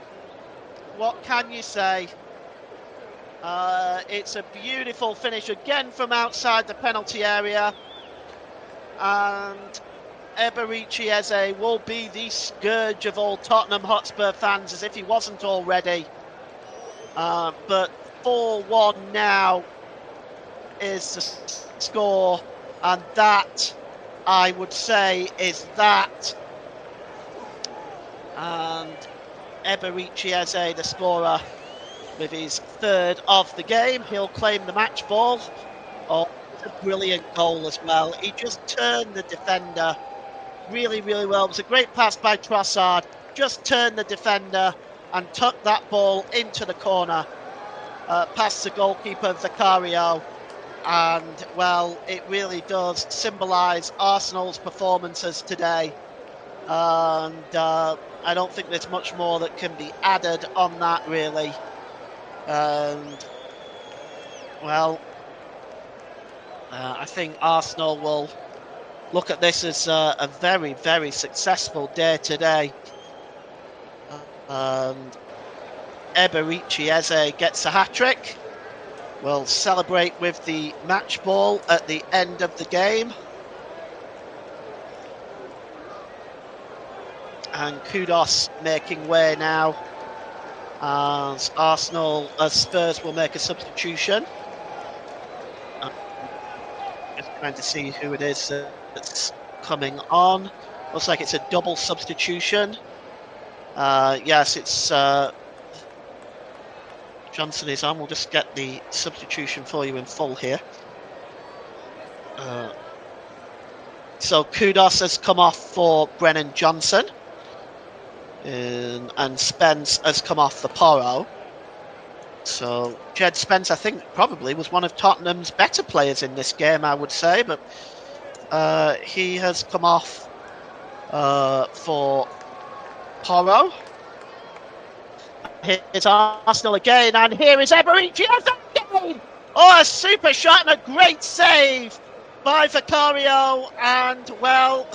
what can you say? It's a beautiful finish again from outside the penalty area, and Emirates Stadium will be the scourge of all Tottenham Hotspur fans, as if he wasn't already. But 4-1 now is the score, and that, I would say, is that. And Emirates Stadium, the scorer, with his third of the game, he'll claim the match ball. Oh, it's a brilliant goal as well. He just turned the defender really, really well. It was a great pass by Trossard. Just turned the defender and tucked that ball into the corner, past the goalkeeper, Vicario. And, well, it really does symbolise Arsenal's performances today. And I don't think there's much more that can be added on that, really. And, well, I think Arsenal will look at this as a very, very successful day today. Emirates Stadium gets a hat-trick. We'll celebrate with the match ball at the end of the game. And Kudus making way now as Spurs will make a substitution. Just trying to see who it is that's coming on. Looks like it's a double substitution. Yes, it's Johnson is on. We'll just get the substitution for you in full here. So Kudus has come off for Brennan Johnson. And Spence has come off for Porro. So Jed Spence, I think, probably was one of Tottenham's better players in this game, I would say. But he has come off for Porro. Here's Arsenal again, and here is Emirates again! Oh, a super shot and a great save by Vicario. And, well,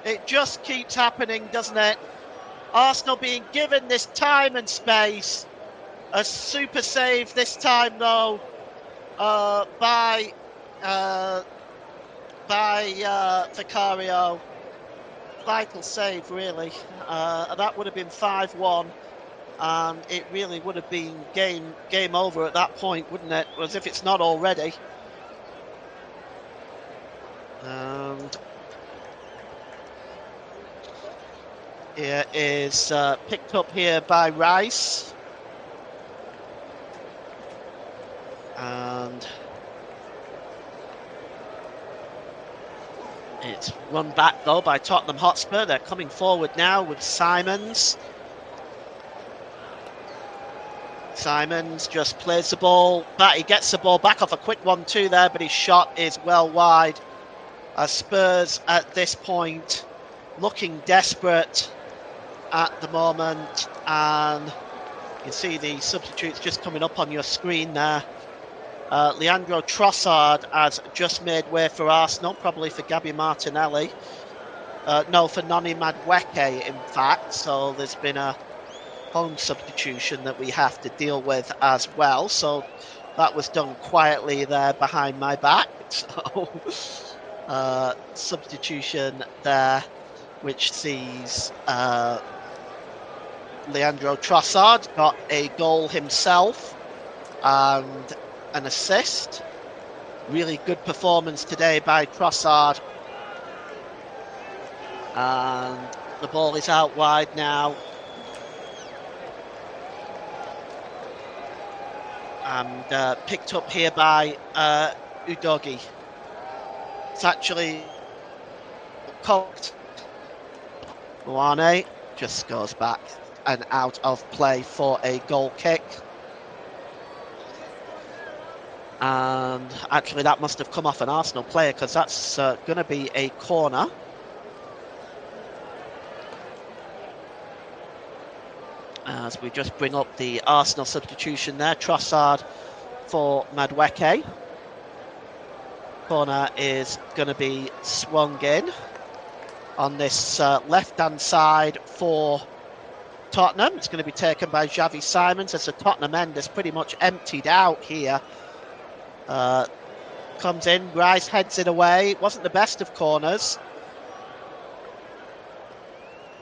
it just keeps happening, doesn't it? Arsenal being given this time and space. A super save this time, though, by Vicario. Vital save, really. That would have been 5-1, and it really would have been game over at that point, wouldn't it? As if it's not already. And it is picked up here by Rice. And it's run back, though, by Tottenham Hotspur. They're coming forward now with Simons. Simons just plays the ball back. He gets the ball back off a quick 1-2 there, but his shot is well wide. Spurs at this point looking desperate at the moment, and you can see the substitutes just coming up on your screen there. Leandro Trossard has just made way for Arsenal, probably for Gabby Martinelli. No, for Noni Madueke, in fact. So there's been a home substitution that we have to deal with as well. So that was done quietly there behind my back. So substitution there, which sees Leandro Trossard got a goal himself and an assist. Really good performance today by Trossard. And the ball is out wide now. And picked up here by Udogie. It's actually cocked. Luane just goes back and out of play for a goal kick. And actually that must have come off an Arsenal player, because that's going to be a corner. As we just bring up the Arsenal substitution there, Trossard for Madueke. Corner is going to be swung in on this left-hand side for Tottenham. It's going to be taken by Xavi Simons as the Tottenham end is pretty much emptied out here. Comes in, Rice heads it away. Wasn't the best of corners.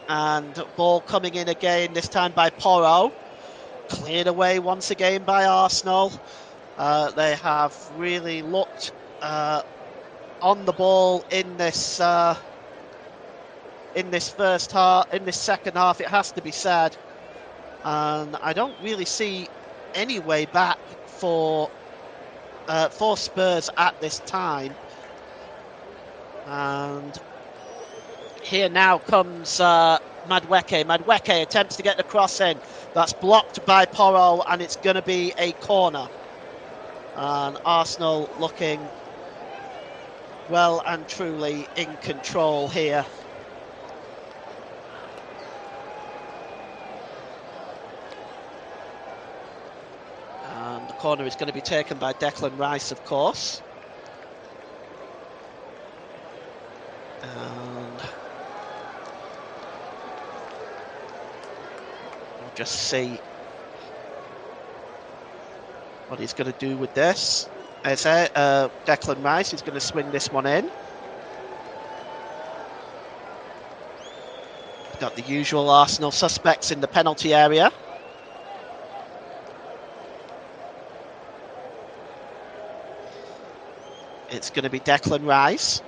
And ball coming in again, this time by Porro. Cleared away once again by Arsenal. They have really looked on the ball in this first half, in this second half, it has to be said. And I don't really see any way back for Spurs at this time. And here now comes Madueke. Madueke attempts to get the cross in. That's blocked by Porro, and it's going to be a corner. And Arsenal looking well and truly in control here. And the corner is going to be taken by Declan Rice, of course. And we'll just see what he's going to do with this. As Declan Rice is going to swing this one in. Got the usual Arsenal suspects in the penalty area. It's going to be Declan Rice.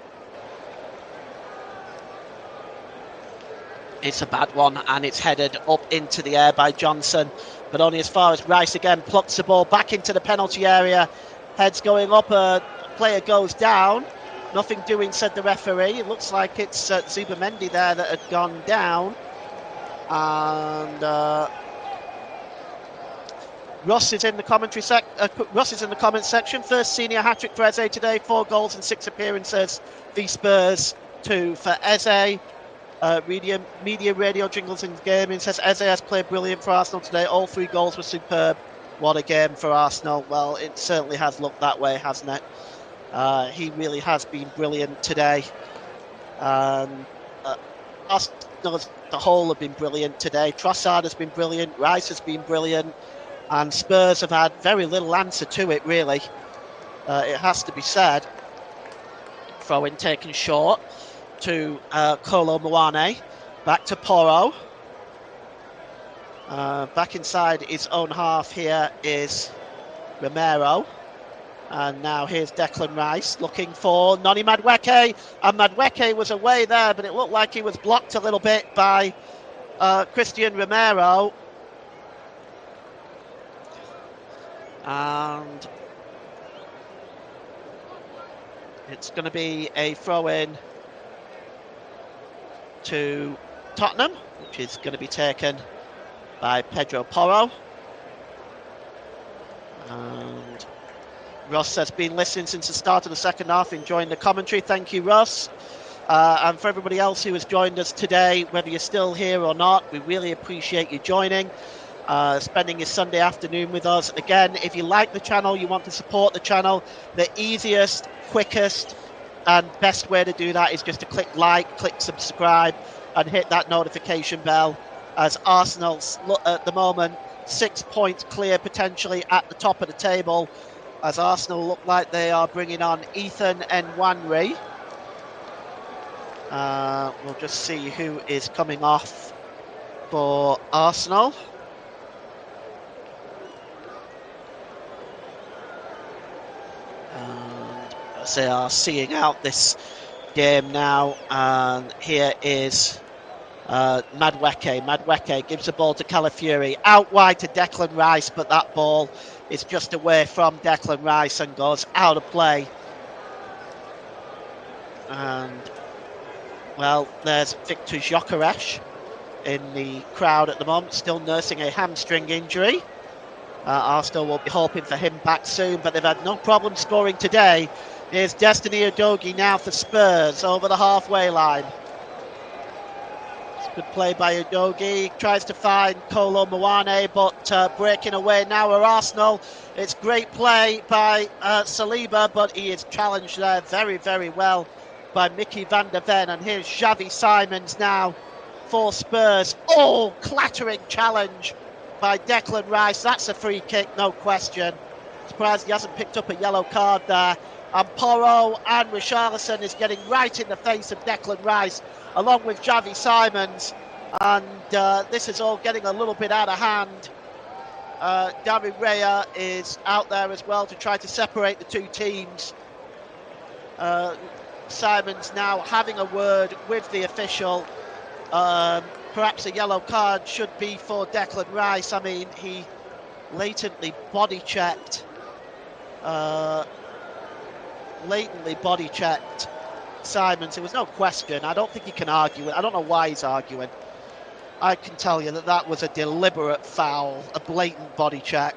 It's a bad one, and it's headed up into the air by Johnson, but only as far as Rice again plucks the ball back into the penalty area. Heads going up, a player goes down. Nothing doing, said the referee. It looks like it's Zubamendi there that had gone down. And Ross is in the commentary Ross is in the comment section. First senior hat-trick for Eze today. 4 goals in 6 appearances. The Spurs 2 for Eze. Media radio jingles and gaming says Eze has played brilliant for Arsenal today. All 3 goals were superb. What a game for Arsenal. Well, it certainly has looked that way, hasn't it? He really has been brilliant today. Arsenal as a whole have been brilliant today. Trossard has been brilliant. Rice has been brilliant. And Spurs have had very little answer to it, really. It has to be said. Throw-in taken short to Kolo Muane. Back to Porro. Back inside his own half here is Romero. And now here's Declan Rice looking for Noni Madueke. And Madueke was away there, but it looked like he was blocked a little bit by Christian Romero. And it's going to be a throw-in to Tottenham, which is going to be taken by Pedro Porro. And Ross has been listening since the start of the second half, enjoying the commentary. Thank you, Ross. And for everybody else who has joined us today, whether you're still here or not, we really appreciate you joining, spending your Sunday afternoon with us. Again, if you like the channel, you want to support the channel, the easiest, quickest and best way to do that is just to click like, click subscribe and hit that notification bell, as Arsenal's at the moment 6 points clear potentially at the top of the table, as Arsenal look like they are bringing on Ethan Nwaneri. We'll just see who is coming off for Arsenal. And as they are seeing out this game now, and here is Madueke. Madueke gives the ball to Calafiori, out wide to Declan Rice, but that ball is just away from Declan Rice and goes out of play. And well, there's Victor Gyökeres in the crowd at the moment, still nursing a hamstring injury. Arsenal will be hoping for him back soon, but they've had no problem scoring today. Here's Destiny Udogie now for Spurs over the halfway line. Good play by Udogie. Tries to find Kolo Muane, but breaking away now are Arsenal. It's great play by Saliba, but he is challenged there very, very well by Mickey van der Ven. And here's Xavi Simons now for Spurs. Oh, clattering challenge by Declan Rice. That's a free kick, no question. Surprised he hasn't picked up a yellow card there. And Porro and Richarlison is getting right in the face of Declan Rice, along with Xavi Simons. And this is all getting a little bit out of hand. David Raya is out there as well to try to separate the two teams. Simons now having a word with the official. Perhaps a yellow card should be for Declan Rice. I mean, he blatantly body checked Simons. There was no question. I don't think he can argue it. I don't know why he's arguing. I can tell you that that was a deliberate foul, a blatant body check.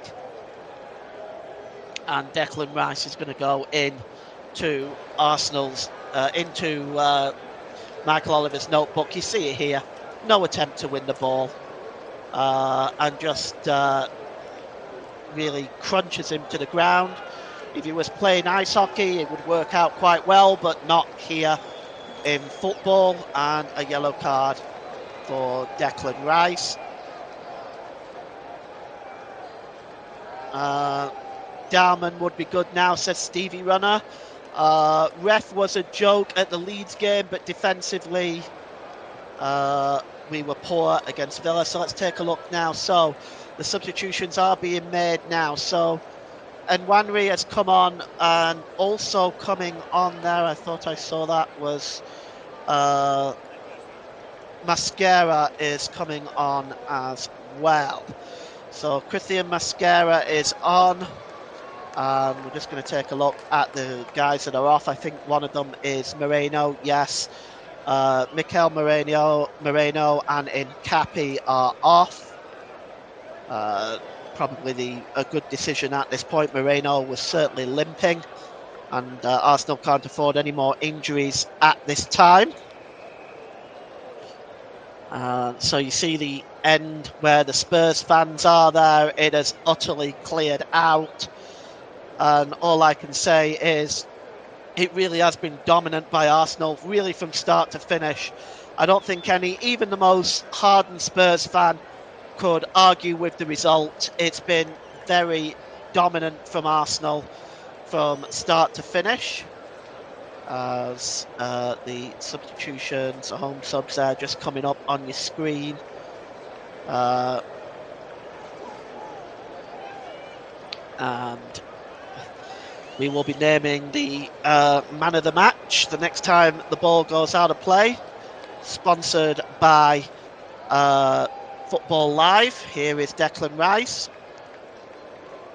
And Declan Rice is going to go into Arsenal's, into Michael Oliver's notebook. You see it here. No attempt to win the ball. And just really crunches him to the ground. If he was playing ice hockey, it would work out quite well, but not here in football. And a yellow card for Declan Rice. Darman would be good now, says Stevie Runner. Ref was a joke at the Leeds game, but defensively we were poor against Villa. So let's take a look now. So the substitutions are being made now. So Nwaneri has come on, and also coming on there, I thought I saw that, was Mascara is coming on as well. So Christian Mascara is on. We're just going to take a look at the guys that are off. I think one of them is Moreno, yes. Mikel Moreno and Nkapi are off. Probably a good decision at this point. Moreno was certainly limping, and Arsenal can't afford any more injuries at this time. So you see the end where the Spurs fans are there. It has utterly cleared out. And all I can say is it really has been dominant by Arsenal, really from start to finish. I don't think even the most hardened Spurs fan could argue with the result. It's been very dominant from Arsenal from start to finish. As the substitutions, home subs are just coming up on your screen. And we will be naming the man of the match the next time the ball goes out of play. Sponsored by Football Live. Here is Declan Rice.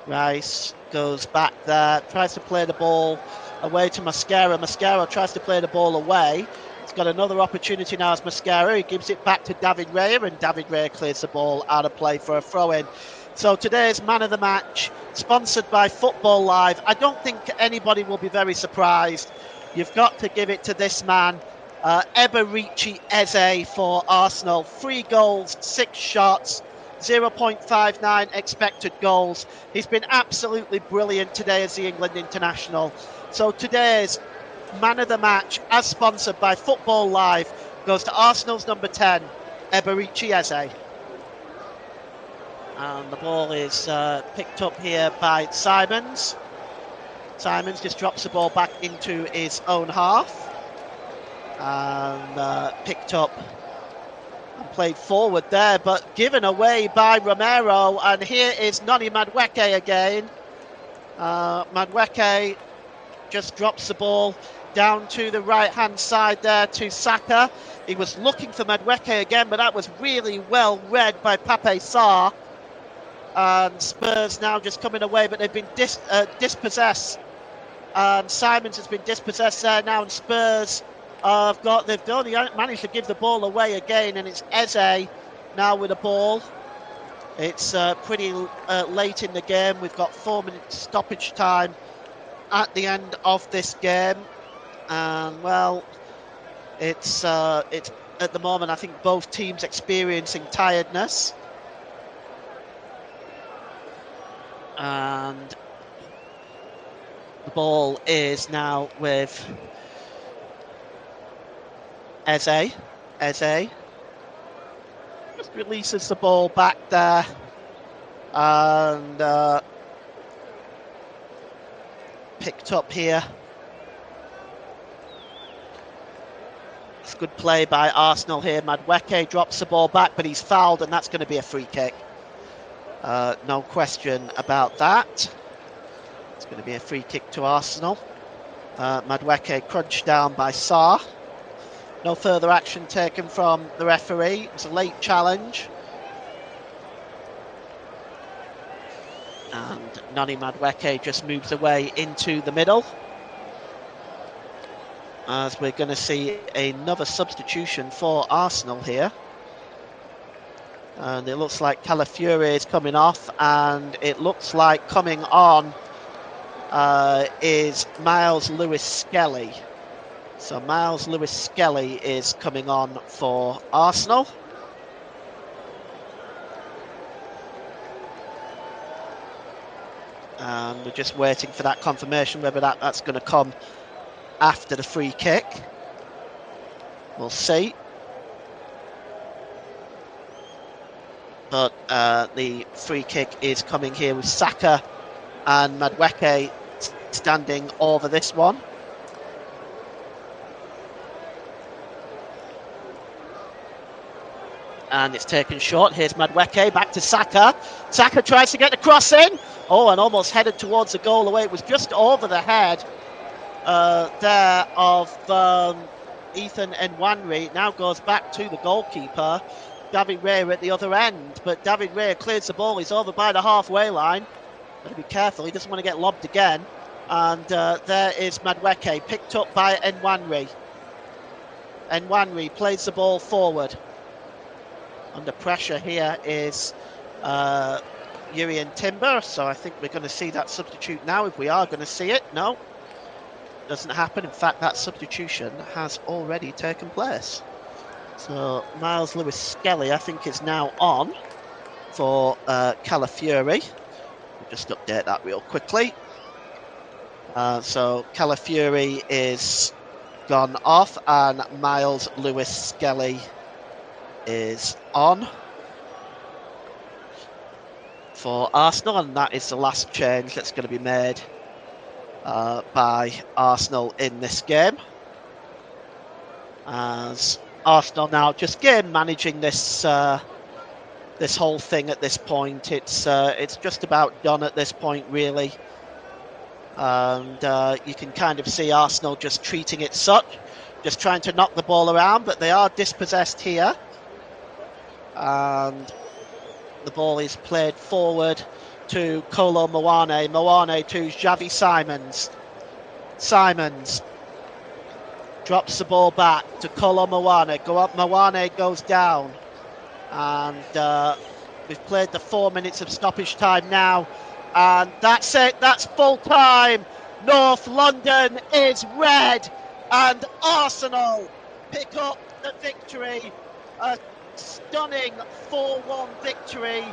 Rice goes back there, tries to play the ball away to Mascara. Mascara tries to play the ball away. He's got another opportunity now as Mascara. He gives it back to David Raya, and David Raya clears the ball out of play for a throw-in. So today's man of the match, sponsored by Football Live. I don't think anybody will be very surprised. You've got to give it to this man, Eberechi Eze for Arsenal. 3 goals, 6 shots, 0.59 expected goals. He's been absolutely brilliant today as the England international. So today's man of the match, as sponsored by Football Live, goes to Arsenal's number 10, Eberechi Eze. And the ball is picked up here by Simons. Simons just drops the ball back into his own half. And picked up and played forward there, but given away by Romero. And here is Noni Madueke again. Madueke just drops the ball down to the right-hand side there to Saka. He was looking for Madueke again, but that was really well read by Pape Sarr. And Spurs now just coming away, but they've been dispossessed. And Simons has been dispossessed there now, and Spurs they've only managed to give the ball away again, and it's Eze now with the ball. It's pretty late in the game. We've got 4 minutes stoppage time at the end of this game, and well, it's at the moment. I think both teams experiencing tiredness. And the ball is now with Eze. Eze just releases the ball back there, and picked up here. It's good play by Arsenal here. Madueke drops the ball back, but he's fouled, and that's going to be a free kick. No question about that. It's going to be a free kick to Arsenal. Madueke crunched down by Sarr. No further action taken from the referee. It was a late challenge. And Noni Madueke just moves away into the middle. As we're going to see another substitution for Arsenal here. And it looks like Calafiore is coming off, and it looks like coming on is Miles Lewis-Skelly. So Miles Lewis-Skelly is coming on for Arsenal. And we're just waiting for that confirmation, whether that's going to come after the free kick. We'll see. But the free kick is coming here with Saka and Madueke standing over this one. And it's taken short. Here's Madueke, back to Saka. Saka tries to get the cross in. Oh, and almost headed towards the goal away. It was just over the head there of Ethan Nwaneri. Now goes back to the goalkeeper, David Raya, at the other end. But David Raya clears the ball. He's over by the halfway line. Got to be careful. He doesn't want to get lobbed again. And there is Madueke, picked up by Nwaneri. Nwaneri plays the ball forward. Under pressure here is Jurrien Timber, so I think we're going to see that substitute now, if we are going to see it. No, doesn't happen. In fact, that substitution has already taken place. So Miles Lewis-Skelly, I think, is now on for Calafiore. We'll just update that real quickly. So Calafiore is gone off, and Miles Lewis-Skelly is on for Arsenal, and that is the last change that's going to be made by Arsenal in this game, as Arsenal now just game managing this this whole thing at this point. It's just about done at this point, really, and you can kind of see Arsenal just treating it such, just trying to knock the ball around, but they are dispossessed here. And the ball is played forward to Kolo Muani. Muani to Xavi Simons. Simons drops the ball back to Kolo Muani. Muani goes down. And we've played the 4 minutes of stoppage time now. And that's it. That's full time. North London is red. And Arsenal pick up the victory. Stunning 4-1 victory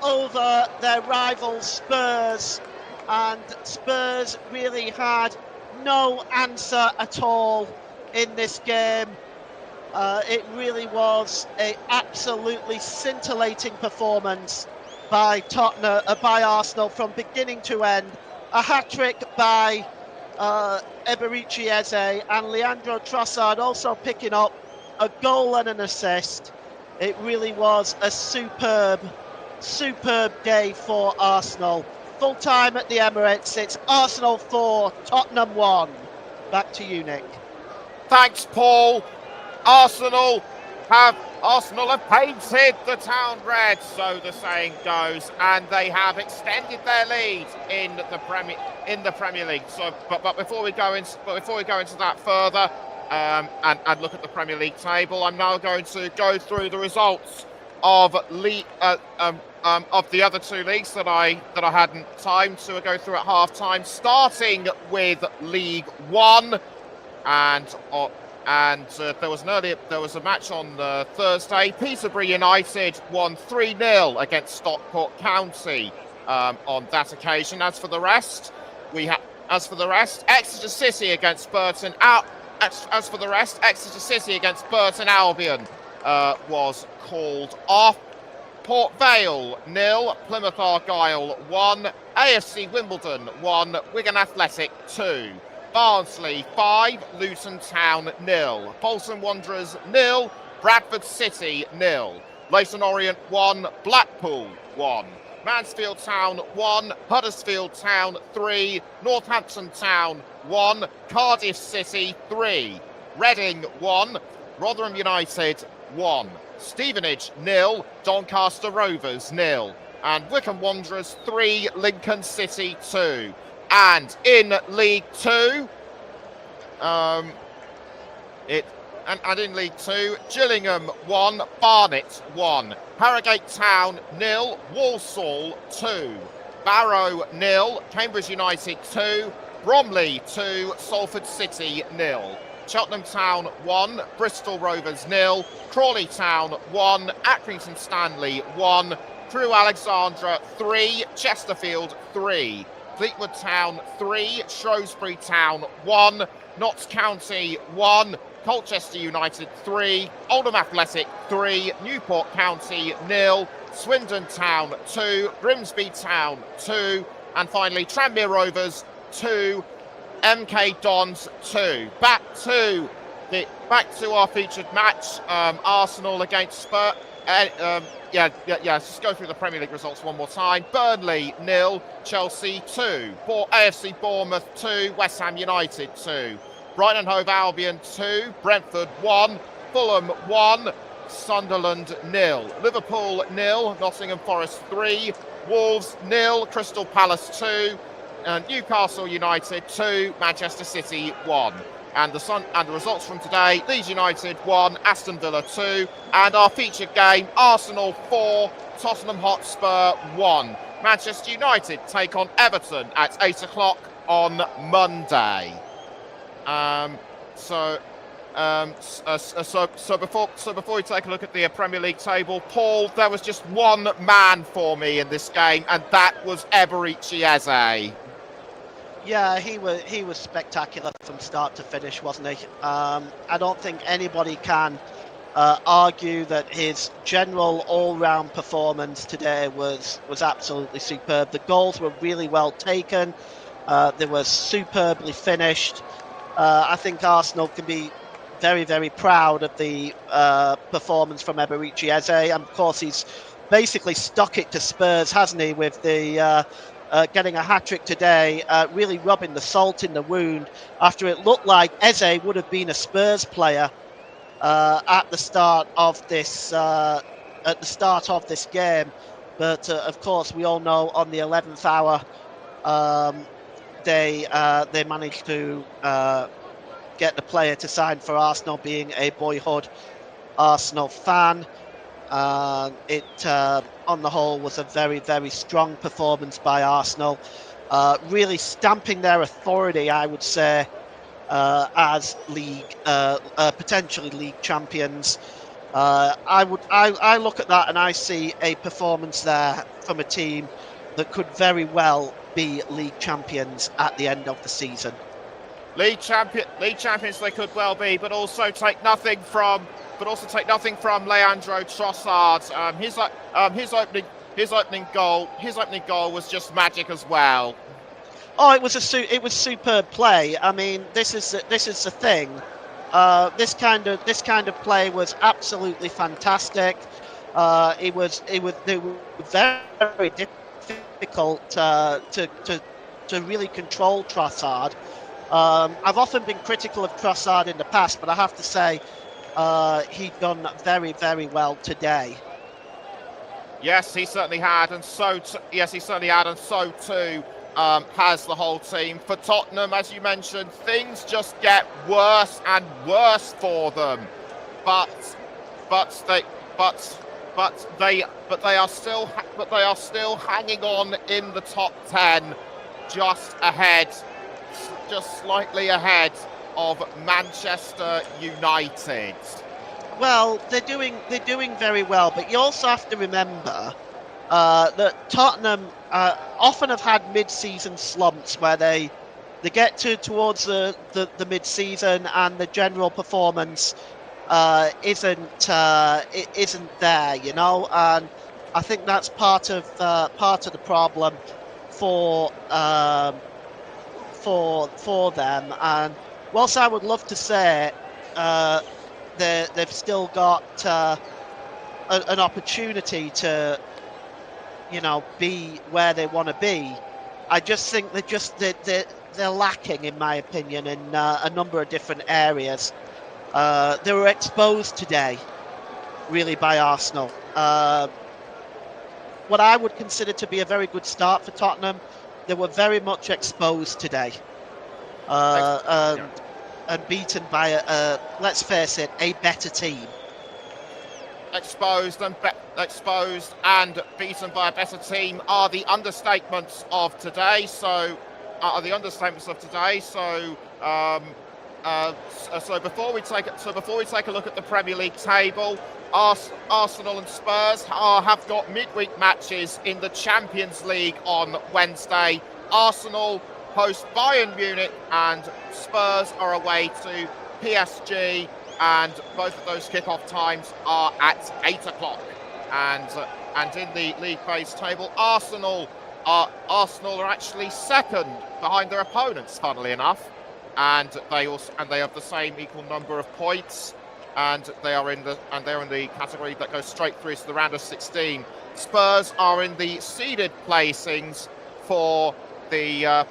over their rivals Spurs, and Spurs really had no answer at all in this game. It really was an absolutely scintillating performance by Arsenal from beginning to end. A hat-trick by Eberechi Eze, and Leandro Trossard also picking up a goal and an assist. It really was a superb day for Arsenal. Full time at the Emirates. It's Arsenal 4, Tottenham 1. Back to you, Nick. Thanks, Paul. Arsenal have painted the town red, so the saying goes, and they have extended their lead in the Premier League. So, but before we go into that further. And look at the Premier League table. I'm now going to go through the results of the other two leagues that I hadn't time to go through at half time. Starting with League One, and there was a match on Thursday. Peterborough United won 3-0 against Stockport County on that occasion. As for the rest, Exeter City against Burton Albion was called off. Port Vale 0, Plymouth Argyle 1, AFC Wimbledon 1, Wigan Athletic 2, Barnsley 5, Luton Town 0, Bolton Wanderers 0, Bradford City 0, Leyton Orient 1, Blackpool 1, Mansfield Town 1, Huddersfield Town 3, Northampton Town 1, Cardiff City 3, Reading 1, Rotherham United 1, Stevenage 0, Doncaster Rovers 0, and Wycombe Wanderers 3, Lincoln City 2. And in League Two, in League Two, Gillingham 1, Barnet 1, Harrogate Town 0, Walsall 2, Barrow 0, Cambridge United 2, Bromley 2, Salford City 0. Cheltenham Town 1, Bristol Rovers 0, Crawley Town 1, Accrington Stanley 1, Crewe Alexandra 3, Chesterfield 3, Fleetwood Town 3, Shrewsbury Town 1, Notts County 1, Colchester United 3, Oldham Athletic 3, Newport County 0, Swindon Town 2, Grimsby Town 2, and finally Tranmere Rovers 2, MK Dons 2. Back to our featured match, Arsenal against Spurs. Just go through the Premier League results one more time. Burnley 0, Chelsea 2, AFC Bournemouth 2, West Ham United 2, Brighton and Hove Albion 2, Brentford 1, Fulham 1, Sunderland 0, Liverpool 0, Nottingham Forest 3, Wolves 0, Crystal Palace 2, and Newcastle United 2, Manchester City 1. And the results from today: Leeds United 1, Aston Villa 2, and our featured game: Arsenal 4, Tottenham Hotspur 1. Manchester United take on Everton at 8 o'clock on Monday. So before we take a look at the Premier League table, Paul, there was just one man for me in this game, and that was Eberechi Eze. Yeah, he was spectacular from start to finish, wasn't he? I don't think anybody can argue that his general all-round performance today was absolutely superb. The goals were really well taken. They were superbly finished. I think Arsenal can be very, very proud of the performance from Eberechi Eze. And of course, he's basically stuck it to Spurs, hasn't he, with the getting a hat-trick today, really rubbing the salt in the wound after it looked like Eze would have been a Spurs player at the start of this game. But of course, we all know on the 11th hour, they managed to get the player to sign for Arsenal, being a boyhood Arsenal fan. It, on the whole, was a very, very strong performance by Arsenal, really stamping their authority, I would say, as potentially league champions. I look at that and I see a performance there from a team that could very well be league champions at the end of the season. League champions they could well be, but also take nothing from Leandro Trossard. His opening goal was just magic as well. Oh, it was superb play. I mean, this is the thing. This kind of play was absolutely fantastic. It was very difficult to really control Trossard. I've often been critical of Trossard in the past, but I have to say he done very, very well today. Yes, he certainly had, and so too has the whole team. For Tottenham, as you mentioned, things just get worse and worse for them. But they are still hanging on in the top 10, just slightly ahead of Manchester United? Well, they're doing very well, but you also have to remember that Tottenham often have had mid-season slumps where they get towards the mid-season and the general performance isn't there, you know, and I think that's part of the problem for them. And whilst I would love to say they've still got an opportunity to, you know, be where they want to be, I just think they're lacking, in my opinion, in a number of different areas. They were exposed today, really, by Arsenal. What I would consider to be a very good start for Tottenham, they were very much exposed today. And beaten by let's face it, a better team. Exposed and beaten by a better team are the understatements of today. So so before we take a look at the Premier League table, Arsenal and Spurs have got midweek matches in the Champions League on Wednesday. Arsenal host Bayern Munich and Spurs are away to PSG, and both of those kickoff times are at 8 o'clock. And in the league phase table, Arsenal are actually second behind their opponents, funnily enough, and they have the same equal number of points, and they're in the category that goes straight through to the round of 16. Spurs are in the seeded placings for the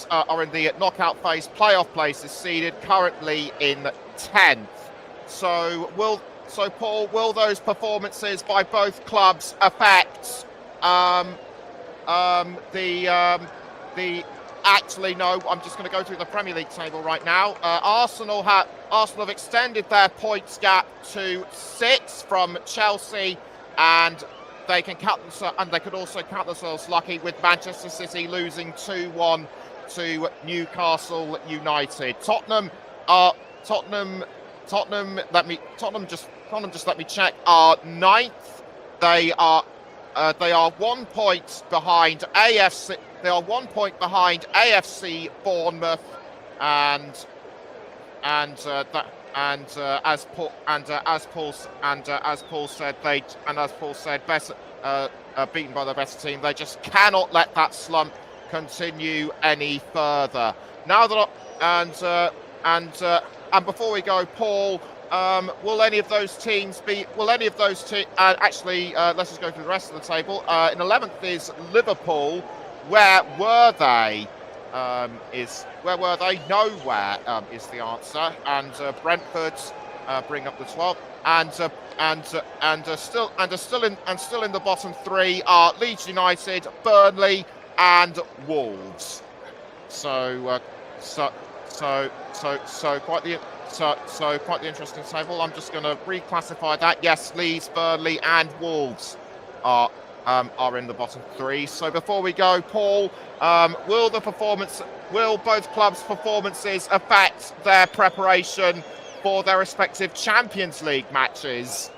are in the knockout phase playoff places, seeded currently in 10th. So Paul, will those performances by both clubs affect Actually, no, I'm just going to go through the Premier League table right now. Arsenal have extended their points gap to 6 from Chelsea, and they can they could also count themselves lucky with Manchester City losing 2-1 to Newcastle United. Tottenham just let me check, are 9th. They are 1 point behind AFC. They are 1 point behind AFC Bournemouth, as Paul said, beaten by the best team. They just cannot let that slump continue any further. Now that and before we go, Paul, will any of those teams actually, let's just go through the rest of the table. In 11th is Liverpool. Where were they? Nowhere is the answer. And Brentford bring up the 12th. Still in the bottom 3 are Leeds United, Burnley, and Wolves. So quite the interesting table. I'm just going to reclassify that. Yes, Leeds, Burnley, and Wolves are in the bottom 3. So before we go, Paul, will both clubs' performances affect their preparation for their respective Champions League matches?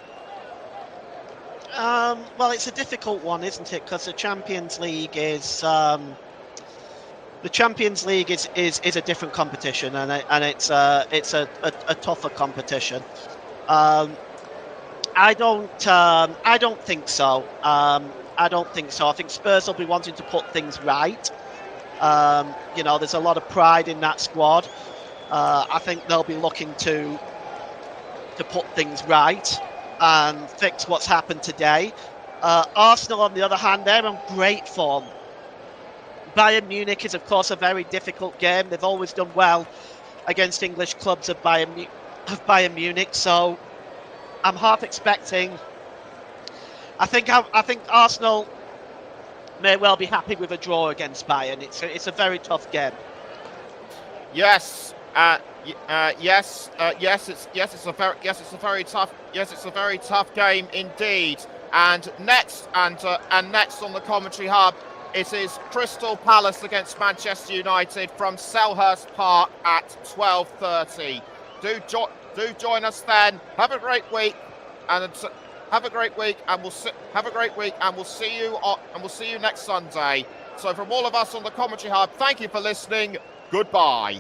Well, it's a difficult one, isn't it? Because the Champions League is a different competition, and it's a tougher competition. I don't think so. I don't think so. I think Spurs will be wanting to put things right. There's a lot of pride in that squad. I think they'll be looking to put things right and fix what's happened today. Arsenal, on the other hand, they're on great form. Bayern Munich is, of course, a very difficult game. They've always done well against English clubs of Bayern Munich. So I'm half expecting. I think Arsenal may well be happy with a draw against Bayern. It's a very tough game. Yes. It's a very tough game indeed. And next on the commentary hub It is Crystal Palace against Manchester United from Selhurst Park at 12:30. Do join us then. Have a great week, and we'll see you next Sunday. So from all of us on the Commentary Hub, thank you for listening. Goodbye.